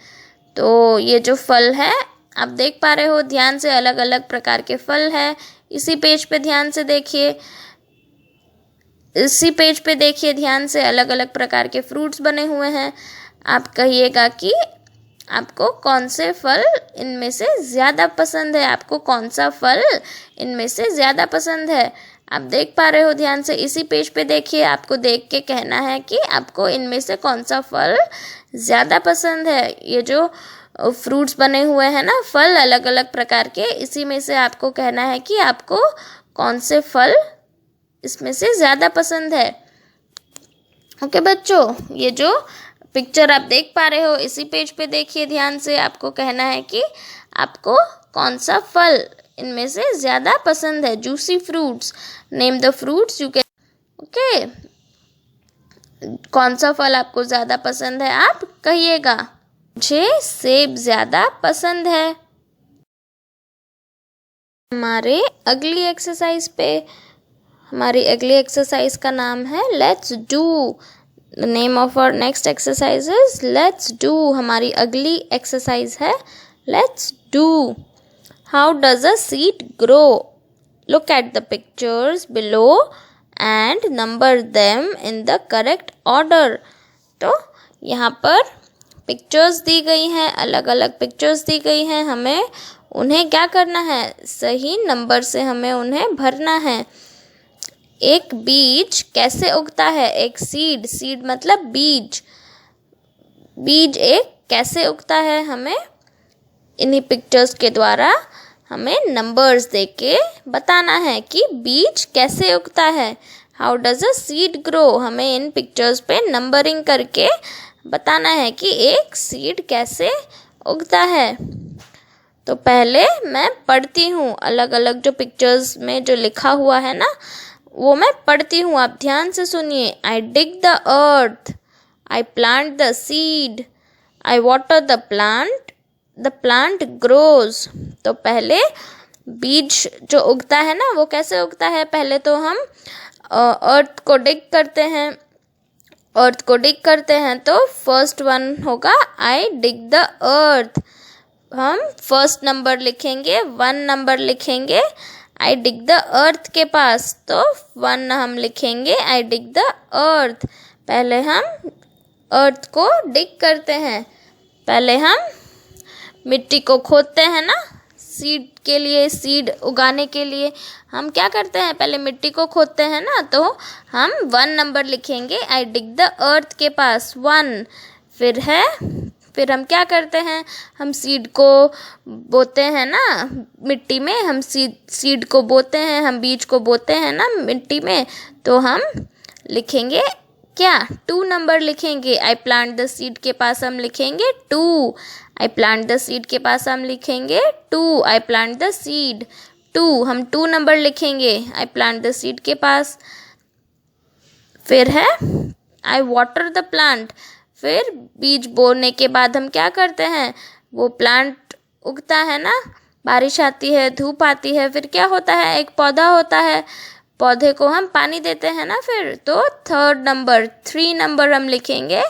तो ये जो फल है आप देख पा रहे हो ध्यान से, अलग अलग प्रकार के फल है। इसी पेज पे ध्यान से देखिए, इसी पेज पे देखिए ध्यान से, अलग अलग प्रकार के फ्रूट्स बने हुए हैं। आप कहिएगा कि आपको कौन से फल इनमें से ज़्यादा पसंद है, आपको कौन सा फल इनमें से ज़्यादा पसंद है। आप देख पा रहे हो ध्यान से, इसी पेज पे देखिए, आपको देख के कहना है कि आपको इनमें से कौन सा फल ज़्यादा पसंद है। ये जो फ्रूट्स बने हुए हैं ना, फल अलग अलग प्रकार के, इसी में से आपको कहना है कि आपको कौन से फल इसमें से ज़्यादा पसंद है। ओके बच्चों, ये जो पिक्चर आप देख पा रहे हो इसी पेज पे देखिए ध्यान से, आपको कहना है कि आपको कौन सा फल इनमें से ज़्यादा पसंद है। Juicy fruits, name the fruits you can. Okay, कौन सा फल आपको ज़्यादा पसंद है आप कहिएगा। मुझे सेब ज़्यादा पसंद है। हमारी अगली एक्सरसाइज का नाम है let's do. The name of our next exercise is let's do. हमारी अगली एक्सरसाइज है let's do. How does a seed grow? Look at the pictures below and number them in the correct order. तो यहाँ पर pictures दी गई हैं, अलग अलग पिक्चर्स दी गई हैं, हमें उन्हें क्या करना है, सही नंबर से हमें उन्हें भरना है। एक बीज कैसे उगता है? एक सीड मतलब बीज एक कैसे उगता है, हमें इन्हीं पिक्चर्स के द्वारा हमें नंबर्स देके बताना है कि बीज कैसे उगता है। How does a seed grow? हमें इन पिक्चर्स पे नंबरिंग करके बताना है कि एक सीड कैसे उगता है। तो पहले मैं पढ़ती हूँ, अलग अलग जो पिक्चर्स में जो लिखा हुआ है ना वो मैं पढ़ती हूँ, आप ध्यान से सुनिए। I dig the earth, I plant the seed, I water the plant grows. तो पहले बीज जो उगता है ना वो कैसे उगता है, पहले तो हम अर्थ को डिग करते हैं तो फर्स्ट वन होगा आई डिग द अर्थ। हम फर्स्ट नंबर लिखेंगे, 1 नंबर लिखेंगे आई डिग द अर्थ के पास, तो 1 हम लिखेंगे आई डिग द अर्थ। पहले हम अर्थ को डिग करते हैं, पहले हम मिट्टी को खोदते हैं ना, सीड उगाने के लिए हम क्या करते हैं, पहले मिट्टी को खोदते हैं ना, तो हम 1 नंबर लिखेंगे आई डिग द अर्थ के पास 1। फिर हम क्या करते हैं, हम सीड को बोते हैं ना मिट्टी में, हम सीड को बोते हैं, हम बीज को बोते हैं ना मिट्टी में, तो हम लिखेंगे क्या, 2 नंबर लिखेंगे। आई प्लांट द सीड के पास हम लिखेंगे 2, आई प्लांट द सीड के पास हम लिखेंगे 2, आई प्लांट द सीड 2, हम 2 नंबर लिखेंगे आई प्लांट द सीड के पास। फिर है आई वाटर द प्लांट। फिर बीज बोने के बाद हम क्या करते हैं, वो प्लांट उगता है ना, बारिश आती है, धूप आती है, फिर क्या होता है, एक पौधा होता है, पौधे को हम पानी देते हैं ना, फिर तो 3 नंबर हम लिखेंगे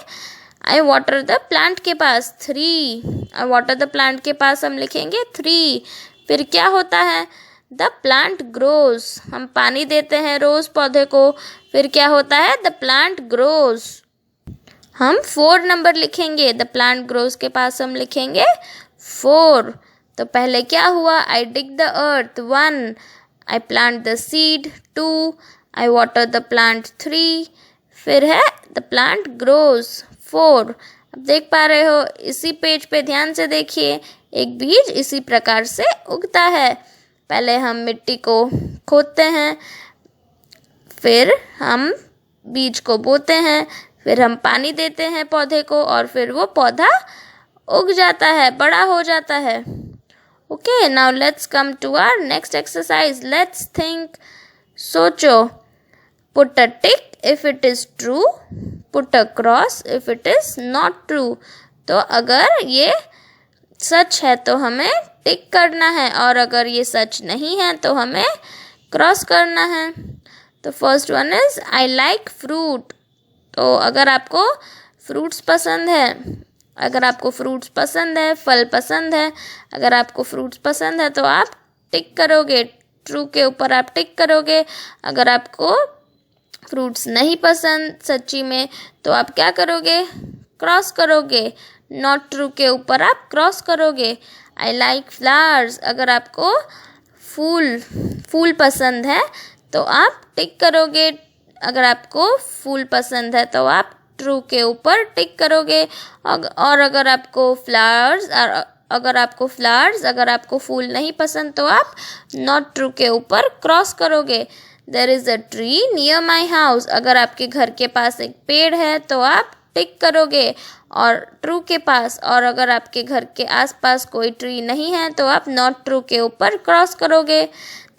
आई वाटर द प्लांट के पास 3, आई वाटर द प्लांट के पास हम लिखेंगे 3। फिर क्या होता है, द प्लांट ग्रोज, हम पानी देते हैं रोज़ पौधे को, फिर क्या होता है, द प्लांट ग्रोज। हम 4 नंबर लिखेंगे, द प्लांट ग्रोज के पास हम लिखेंगे 4। तो पहले क्या हुआ, I dig the earth 1, I plant the seed 2, I water the plant 3, फिर है द प्लांट ग्रोज 4। अब देख पा रहे हो इसी पेज पे ध्यान से देखिए, एक बीज इसी प्रकार से उगता है। पहले हम मिट्टी को खोदते हैं, फिर हम बीज को बोते हैं, फिर हम पानी देते हैं पौधे को, और फिर वो पौधा उग जाता है, बड़ा हो जाता है। Okay, now let's come to our next exercise. Let's think. सोचो. Put a tick if it is true. Put a cross if it is not true. तो अगर ये सच है तो हमें टिक करना है, और अगर ये सच नहीं है तो हमें क्रॉस करना है. तो first one is I like fruit. तो अगर आपको फ्रूट्स पसंद है, अगर आपको फ्रूट्स पसंद है, फल पसंद है, अगर आपको फ्रूट्स पसंद है तो आप टिक करोगे. ट्रू के ऊपर आप टिक करोगे. अगर आपको फ्रूट्स नहीं पसंद सच्ची में तो आप क्या करोगे? क्रॉस करोगे. नॉट ट्रू के ऊपर आप क्रॉस करोगे. I like flowers. अगर आपको फूल पसंद है तो आप टिक करोगे. अगर आपको फूल पसंद है तो आप ट्रू के ऊपर टिक करोगे. और अगर आपको अगर आपको फूल नहीं पसंद तो आप नॉट ट्रू के ऊपर क्रॉस करोगे. There is a tree near my house. अगर आपके घर के पास एक पेड़ है तो आप टिक करोगे और ट्रू के पास. और अगर आपके घर के आसपास कोई ट्री नहीं है तो आप नॉट ट्रू के ऊपर क्रॉस करोगे.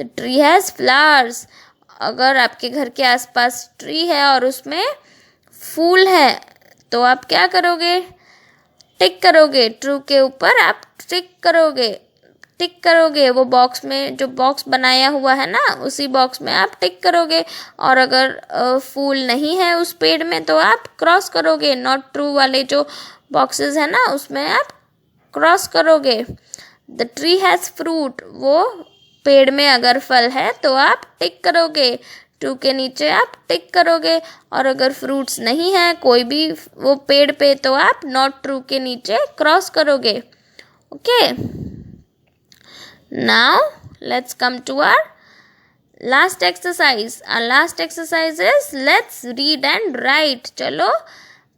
The tree has flowers. अगर आपके घर के आसपास ट्री है और उसमें फूल है तो आप क्या करोगे? टिक करोगे. ट्रू के ऊपर आप टिक करोगे. वो बॉक्स में जो बॉक्स बनाया हुआ है ना, उसी बॉक्स में आप टिक करोगे. और अगर फूल नहीं है उस पेड़ में तो आप क्रॉस करोगे. नॉट ट्रू वाले जो बॉक्सेस है ना उसमें आप क्रॉस करोगे. The tree has fruit. वो पेड़ में अगर फल है तो आप टिक करोगे. ट्रू के नीचे आप टिक करोगे. और अगर फ्रूट्स नहीं है कोई भी वो पेड़ पे तो आप नॉट ट्रू के नीचे क्रॉस करोगे. Okay, now let's come to our last exercise. Our last exercise is let's read and write. चलो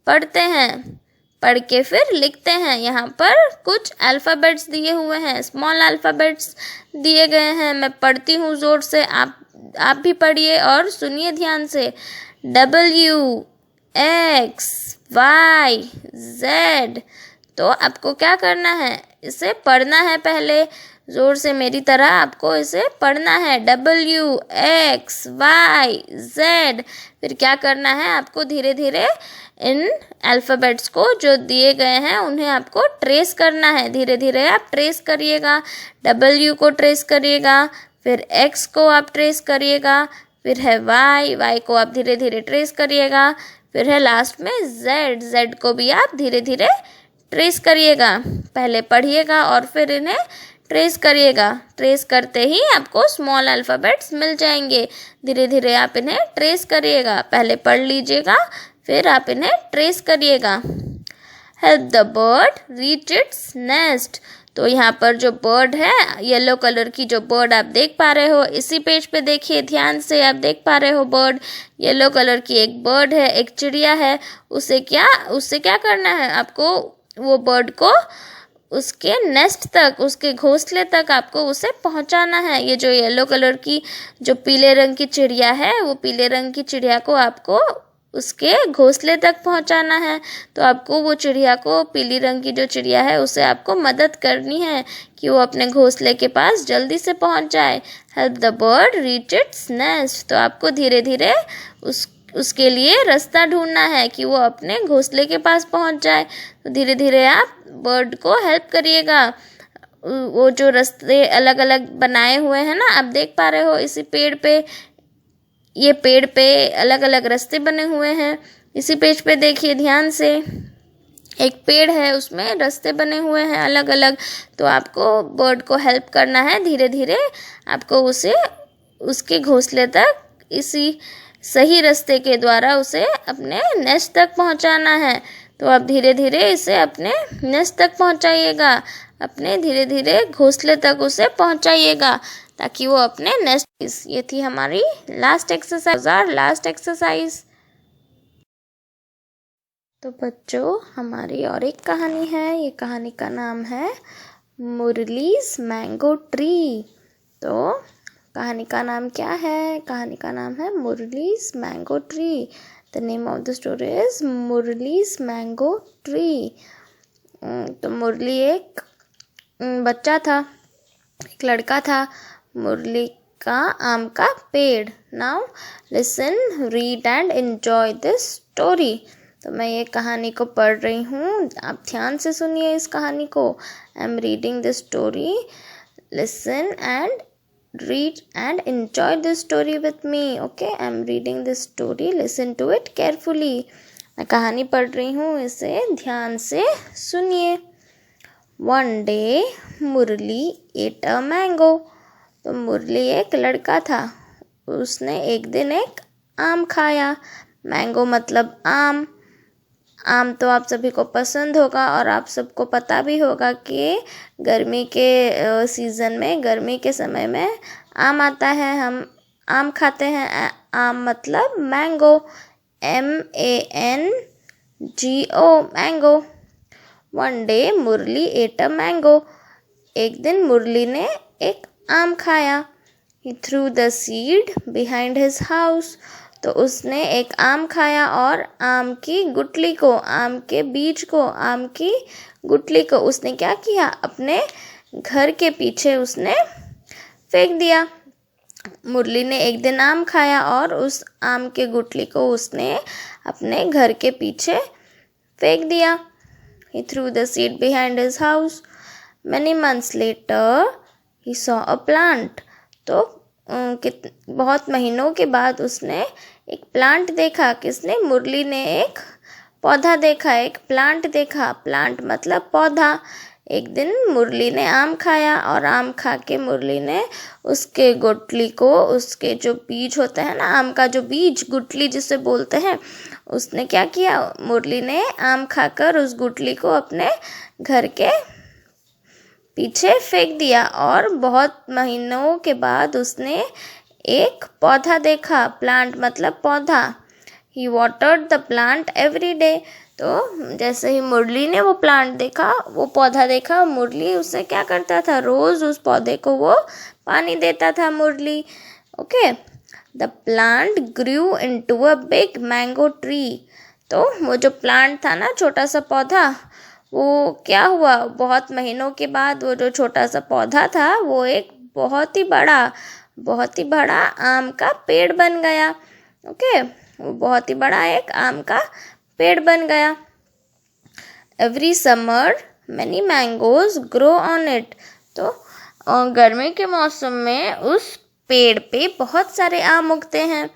पढ़ते हैं, पढ़ के फिर लिखते हैं. यहाँ पर कुछ अल्फ़ाबेट्स दिए हुए हैं, स्मॉल अल्फ़ाबेट्स दिए गए हैं. मैं पढ़ती हूँ ज़ोर से, आप भी पढ़िए और सुनिए ध्यान से. WXYZ. तो आपको क्या करना है? इसे पढ़ना है पहले ज़ोर से मेरी तरह आपको इसे पढ़ना है. WXYZ. फिर क्या करना है? आपको धीरे धीरे इन अल्फ़ाबेट्स को जो दिए गए हैं उन्हें आपको ट्रेस करना है. धीरे धीरे आप ट्रेस करिएगा. W को ट्रेस करिएगा, फिर X को आप ट्रेस करिएगा, फिर है Y को आप धीरे धीरे ट्रेस करिएगा, फिर है लास्ट में Z को भी आप धीरे धीरे ट्रेस करिएगा. पहले पढ़िएगा और फिर इन्हें ट्रेस करिएगा. ट्रेस करते ही आपको स्मॉल अल्फ़ाबेट्स मिल जाएंगे. धीरे धीरे आप इन्हें ट्रेस करिएगा. पहले पढ़ लीजिएगा फिर आप इन्हें ट्रेस करिएगा. Help the bird reach its nest. तो यहाँ पर जो बर्ड है, येलो कलर की जो बर्ड आप देख पा रहे हो, इसी पेज पे देखिए ध्यान से. आप देख पा रहे हो बर्ड, येलो कलर की एक बर्ड है, एक चिड़िया है. उससे क्या करना है? आपको वो बर्ड को उसके नेस्ट तक, उसके घोंसले तक आपको उसे पहुंचाना है. ये जो येलो कलर की जो पीले रंग की चिड़िया है, वो पीले रंग की चिड़िया को आपको उसके घोंसले तक पहुंचाना है. तो आपको वो चिड़िया को, पीली रंग की जो चिड़िया है, उसे आपको मदद करनी है कि वो अपने घोंसले के पास जल्दी से पहुंच जाए. Help the bird reach its nest. तो आपको धीरे धीरे उसके लिए रास्ता ढूंढना है कि वो अपने घोंसले के पास पहुंच जाए. तो धीरे धीरे आप बर्ड को हेल्प करिएगा. वो जो रास्ते अलग अलग बनाए हुए हैं ना, आप देख पा रहे हो इसी पेड़ पे, ये पेड़ पे अलग अलग रास्ते बने हुए हैं. इसी पेज पे देखिए ध्यान से. एक पेड़ है उसमें रास्ते बने हुए हैं अलग अलग. तो आपको बर्ड को हेल्प करना है. धीरे धीरे आपको उसे उसके घोंसले तक इसी सही रास्ते के द्वारा उसे अपने नेस्ट तक पहुंचाना है. तो आप धीरे धीरे इसे अपने नेस्ट तक पहुंचाइएगा, अपने धीरे धीरे घोंसले तक उसे पहुंचाइएगा ताकि वो अपने नेस्ट. ये थी हमारी लास्ट एक्सरसाइज. तो बच्चों, हमारी और एक कहानी है. ये कहानी का नाम है मुरलीज मैंगो ट्री. तो कहानी का नाम क्या है? कहानी का नाम है Murli's mango tree. The name of the story is Murli's mango tree. तो मुरली एक बच्चा था एक लड़का था, मुरली का आम का पेड़। Now listen, read and enjoy this story. तो मैं ये कहानी को पढ़ रही हूँ, आप ध्यान से सुनिए इस कहानी को। I am reading this story, listen and read and enjoy this story with me. Okay, I'm reading this story, listen to it carefully. मैं कहानी पढ़ रही हूँ, इसे ध्यान से सुनिए। One day Murali ate a mango. तो मुरली एक लड़का था, उसने एक दिन एक आम खाया। मैंगो मतलब आम। आम तो आप सभी को पसंद होगा और आप सबको पता भी होगा कि गर्मी के सीज़न में, गर्मी के समय में आम आता है, हम आम खाते हैं। आम मतलब mango, MANGO, mango. One day Murali ate a mango. एक दिन मुरली ने एक आम खाया। He threw the seed behind his house. तो उसने एक आम खाया और आम की गुठली को, आम के बीज को, आम की गुठली को उसने क्या किया, अपने घर के पीछे उसने फेंक दिया। मुरली ने एक दिन आम खाया और उस आम के गुठली को उसने अपने घर के पीछे फेंक दिया। He threw the seed behind his house. Many months later, he saw a plant. तो बहुत महीनों के बाद उसने एक प्लांट देखा। किसने? मुरली ने एक पौधा देखा, एक प्लांट देखा। प्लांट मतलब पौधा। एक दिन मुरली ने आम खाया और आम खा के मुरली ने उसके गुठली को, उसके जो बीज होते हैं ना, आम का जो बीज, गुठली जिसे बोलते हैं, उसने क्या किया, मुरली ने आम खाकर उस गुठली को अपने घर के पीछे फेंक दिया। और बहुत महीनों के बाद उसने एक पौधा देखा। प्लांट मतलब पौधा। He watered the plant every day. तो जैसे ही मुरली ने वो प्लांट देखा, वो पौधा देखा, मुरली उससे क्या करता था, रोज उस पौधे को वो पानी देता था Murli. Okay, the plant grew into a big mango tree. तो वो जो प्लांट था ना, छोटा सा पौधा, वो क्या हुआ, बहुत महीनों के बाद वो जो छोटा सा पौधा था वो एक बहुत ही बड़ा आम का पेड़ बन गया। ओके, वो बहुत ही बड़ा एक आम का पेड़ बन गया। Every summer many mangoes grow on it. तो गर्मी के मौसम में उस पेड़ पे बहुत सारे आम उगते हैं।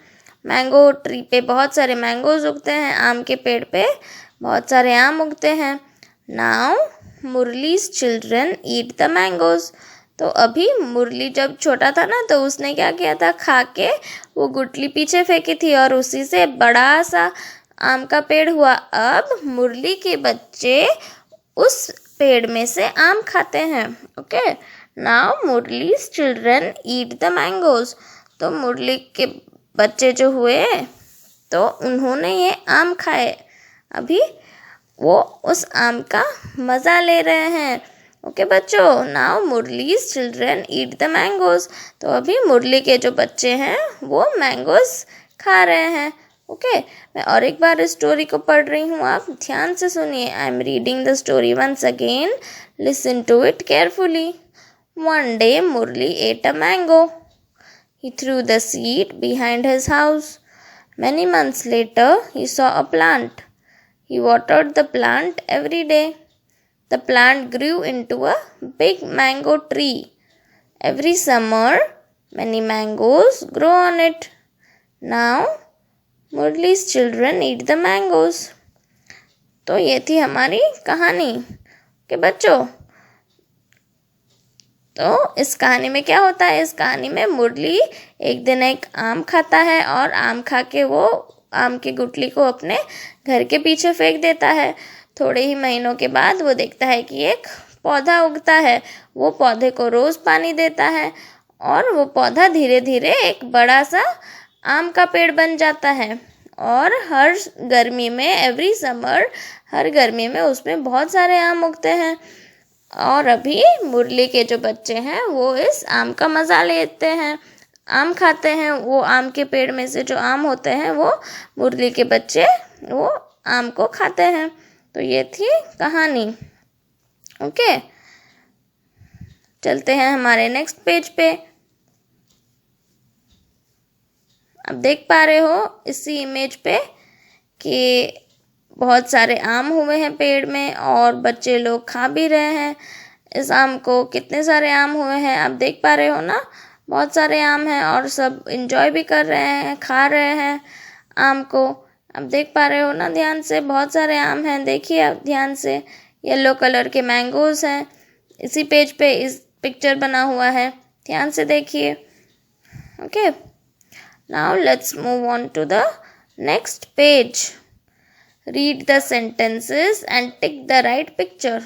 मैंगो ट्री पे बहुत सारे मैंगोज उगते हैं, आम के पेड़ पे बहुत सारे आम उगते हैं। Now Murli's children eat the mangoes. तो अभी मुरली जब छोटा था ना, तो उसने क्या किया था, खा के वो गुठली पीछे फेंकी थी और उसी से बड़ा सा आम का पेड़ हुआ। अब मुरली के बच्चे उस पेड़ में से आम खाते हैं। Okay, now Murli's children eat the mangoes. तो मुरली के बच्चे जो हुए, तो उन्होंने ये आम खाए। अभी वो उस आम का मज़ा ले रहे हैं। ओके बच्चों, now Murli's children eat the mangoes. तो अभी मुरली के जो बच्चे हैं वो मैंगोज खा रहे हैं। ओके, मैं और एक बार इस स्टोरी को पढ़ रही हूँ, आप ध्यान से सुनिए। I am reading the story once again, listen to it carefully. One day Murali ate a mango. He threw the seed behind his house. Many months later, he saw a plant. He watered the plant every day. The plant grew into a big mango tree. Every summer, many mangoes grow on it. Now, Murli's children eat the mangoes. तो ये थी हमारी कहानी के बच्चों। तो इस कहानी में क्या होता है, इस कहानी में मुरली एक दिन एक आम खाता है और आम खा के वो आम की गुठली को अपने घर के पीछे फेंक देता है। थोड़े ही महीनों के बाद वो देखता है कि एक पौधा उगता है। वो पौधे को रोज़ पानी देता है और वो पौधा धीरे धीरे एक बड़ा सा आम का पेड़ बन जाता है। और हर गर्मी में, एवरी समर, हर गर्मी में उसमें बहुत सारे आम उगते हैं। और अभी मुरली के जो बच्चे हैं वो इस आम का मज़ा लेते हैं, आम खाते हैं। वो आम के पेड़ में से जो आम होते हैं वो मुरली के बच्चे वो आम को खाते हैं। तो ये थी कहानी। ओके, चलते हैं हमारे नेक्स्ट पेज पे। अब देख पा रहे हो इसी इमेज पे कि बहुत सारे आम हुए हैं पेड़ में और बच्चे लोग खा भी रहे हैं इस आम को। कितने सारे आम हुए हैं आप देख पा रहे हो ना, बहुत सारे आम हैं और सब एंजॉय भी कर रहे हैं, खा रहे हैं आम को। आप देख पा रहे हो ना ध्यान से, बहुत सारे आम हैं, देखिए आप ध्यान से। येलो कलर के मैंगोज हैं, इसी पेज पे इस पिक्चर बना हुआ है, ध्यान से देखिए। Okay, now let's move on to the next page. Read the sentences and tick the right picture.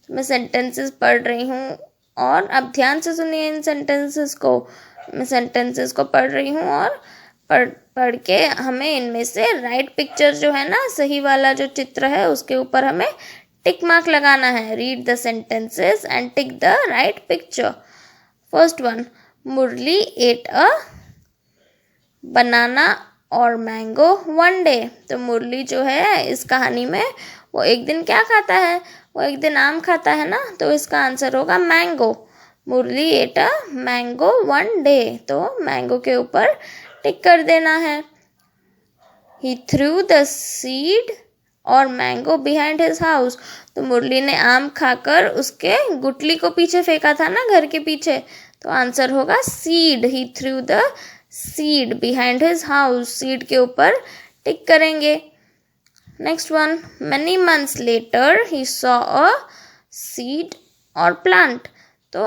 मैं सेंटेंसेस पढ़ रही हूँ और अब ध्यान से सुनिए इन सेंटेंसेस को। मैं सेंटेंसेस को पढ़ रही हूँ और पढ़ के हमें इनमें से राइट पिक्चर जो है ना, सही वाला जो चित्र है उसके ऊपर हमें टिक मार्क लगाना है। Read the sentences and tick the right picture. First one, Murli ate a banana और मैंगो वन डे। तो मुरली जो है इस कहानी में वो एक दिन क्या खाता है, वो एक दिन आम खाता है ना, तो इसका आंसर होगा mango. Murali ate a mango one day, तो मैंगो के ऊपर टिक कर देना है। ही थ्रू द सीड और मैंगो बिहाइंड हिज हाउस। तो मुरली ने आम खाकर उसके गुठली को पीछे फेंका था ना, घर के पीछे, तो आंसर होगा seed. He threw the seed behind his house, seed के ऊपर टिक करेंगे। Next one, many months later he saw a seed और प्लांट। तो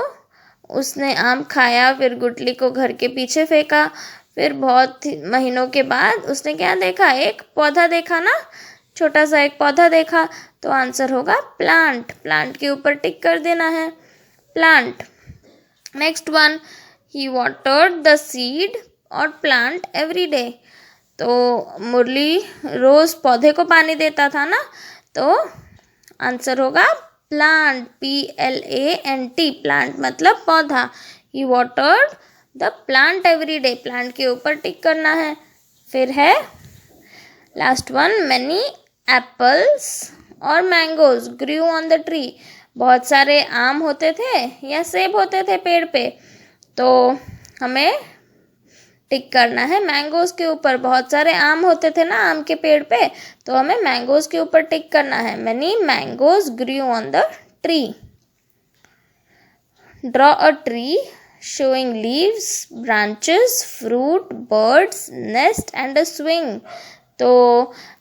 उसने आम खाया, फिर गुठली को घर के पीछे फेंका, फिर बहुत महीनों के बाद उसने क्या देखा, एक पौधा देखा ना, छोटा सा एक पौधा देखा, तो आंसर होगा प्लांट। प्लांट के ऊपर टिक कर देना है, plant. Next one, he watered the seed और प्लांट एवरी डे। तो मुरली रोज पौधे को पानी देता था ना, तो आंसर होगा प्लांट, PLANT, प्लांट मतलब पौधा। He watered the plant every day, plant के ऊपर टिक करना है। फिर है लास्ट वन, मैनी एप्पल्स और mangoes grew on the tree. बहुत सारे आम होते थे या सेब होते थे पेड़ पे, तो हमें टिक करना है मैंगोज के ऊपर। बहुत सारे आम होते थे ना आम के पेड़ पे, तो हमें मैंगोज के ऊपर टिक करना है। Many mangoes grew on the tree. Draw a tree showing leaves, branches, fruit, birds, nest and a swing। तो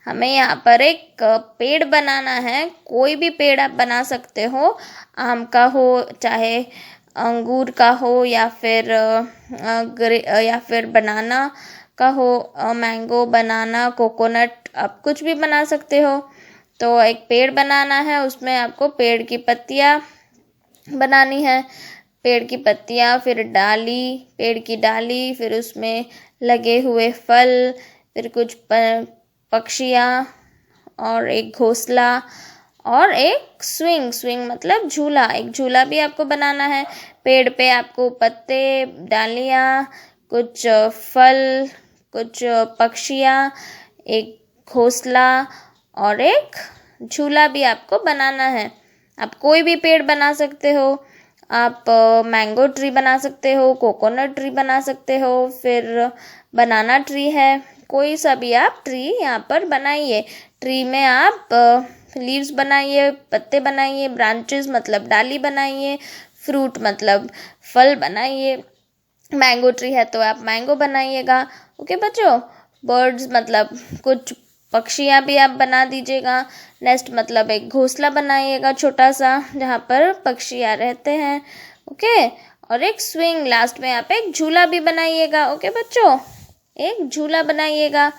हमें यहाँ पर एक पेड़ बनाना है। कोई भी पेड़ आप बना सकते हो, आम का हो, चाहे अंगूर का हो, या फिर बनाना का हो, मैंगो, बनाना, कोकोनट, आप कुछ भी बना सकते हो। तो एक पेड़ बनाना है, उसमें आपको पेड़ की पत्तियाँ बनानी है, पेड़ की पत्तियाँ, फिर डाली, पेड़ की डाली, फिर उसमें लगे हुए फल, फिर कुछ पक्षियाँ और एक घोंसला और एक स्विंग। स्विंग मतलब झूला, एक झूला भी आपको बनाना है। पेड़ पे आपको पत्ते, डालियाँ, कुछ फल, कुछ पक्षियाँ, एक घोंसला और एक झूला भी आपको बनाना है। आप कोई भी पेड़ बना सकते हो, आप मैंगो ट्री बना सकते हो, कोकोनट ट्री बना सकते हो, फिर बनाना ट्री है, कोई सा भी आप ट्री यहाँ पर बनाइए। ट्री में आप लीव्स बनाइए, पत्ते बनाइए, ब्रांचेस मतलब डाली बनाइए, फ्रूट मतलब फल बनाइए। मैंगो ट्री है तो आप मैंगो बनाइएगा। ओके बच्चों, बर्ड्स मतलब कुछ पक्षियाँ भी आप बना दीजिएगा। नेस्ट मतलब एक घोंसला बनाइएगा छोटा सा, जहाँ पर पक्षियाँ रहते हैं। ओके, और एक स्विंग, लास्ट में आप एक झूला भी बनाइएगा। ओके बच्चों, एक झूला बनाइएगा,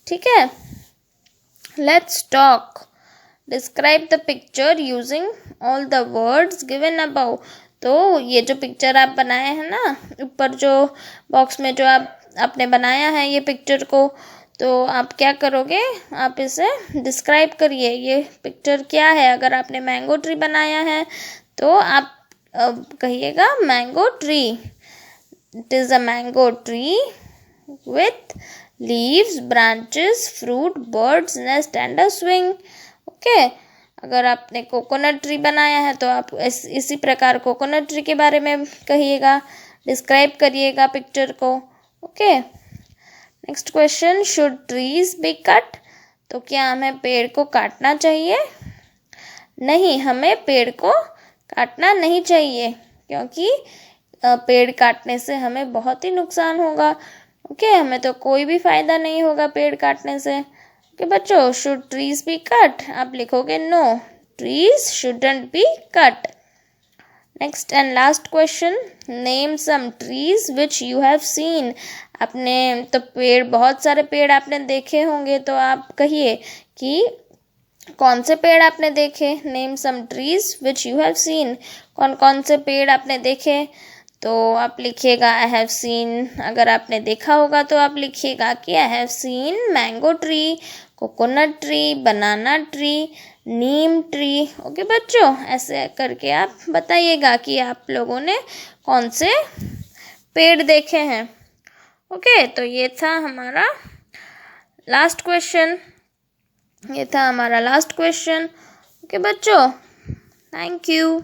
ठीक है। Let's talk. Describe the picture using all the words given above. तो ये जो पिक्चर आप बनाए हैं ना, ऊपर जो बॉक्स में जो आपने बनाया है ये पिक्चर को, तो आप क्या करोगे, आप इसे डिस्क्राइब करिए। ये पिक्चर क्या है? अगर आपने मैंगो ट्री बनाया है तो आप कहिएगा mango tree. It is a mango tree with leaves, branches, fruit, birds, nest and a swing. Okay, अगर आपने कोकोनट ट्री बनाया है तो आप इसी प्रकार कोकोनट ट्री के बारे में कहिएगा, डिस्क्राइब करिएगा पिक्चर को। Okay, next question, should trees be cut? तो क्या हमें पेड़ को काटना चाहिए? नहीं, हमें पेड़ को काटना नहीं चाहिए, क्योंकि पेड़ काटने से हमें बहुत ही नुकसान होगा। ओके, हमें तो कोई भी फ़ायदा नहीं होगा पेड़ काटने से। ओके बच्चों, शुड ट्रीज बी कट? आप लिखोगे no, trees shouldn't be cut. Next and last question, name some trees which you have seen. आपने तो बहुत सारे पेड़ आपने देखे होंगे, तो आप कहिए कि कौन से पेड़ आपने देखे। Name some trees which you have seen, कौन कौन से पेड़ आपने देखे। तो आप लिखिएगा आई हैव सीन, अगर आपने देखा होगा तो आप लिखिएगा कि आई have scene mango tree, coconut tree, banana tree, Neem tree. Okay बच्चों, ऐसे करके आप बताइएगा कि आप लोगों ने कौन से पेड़ देखे हैं। ओके, तो ये था हमारा लास्ट क्वेश्चन। ओके बच्चों, थैंक यू।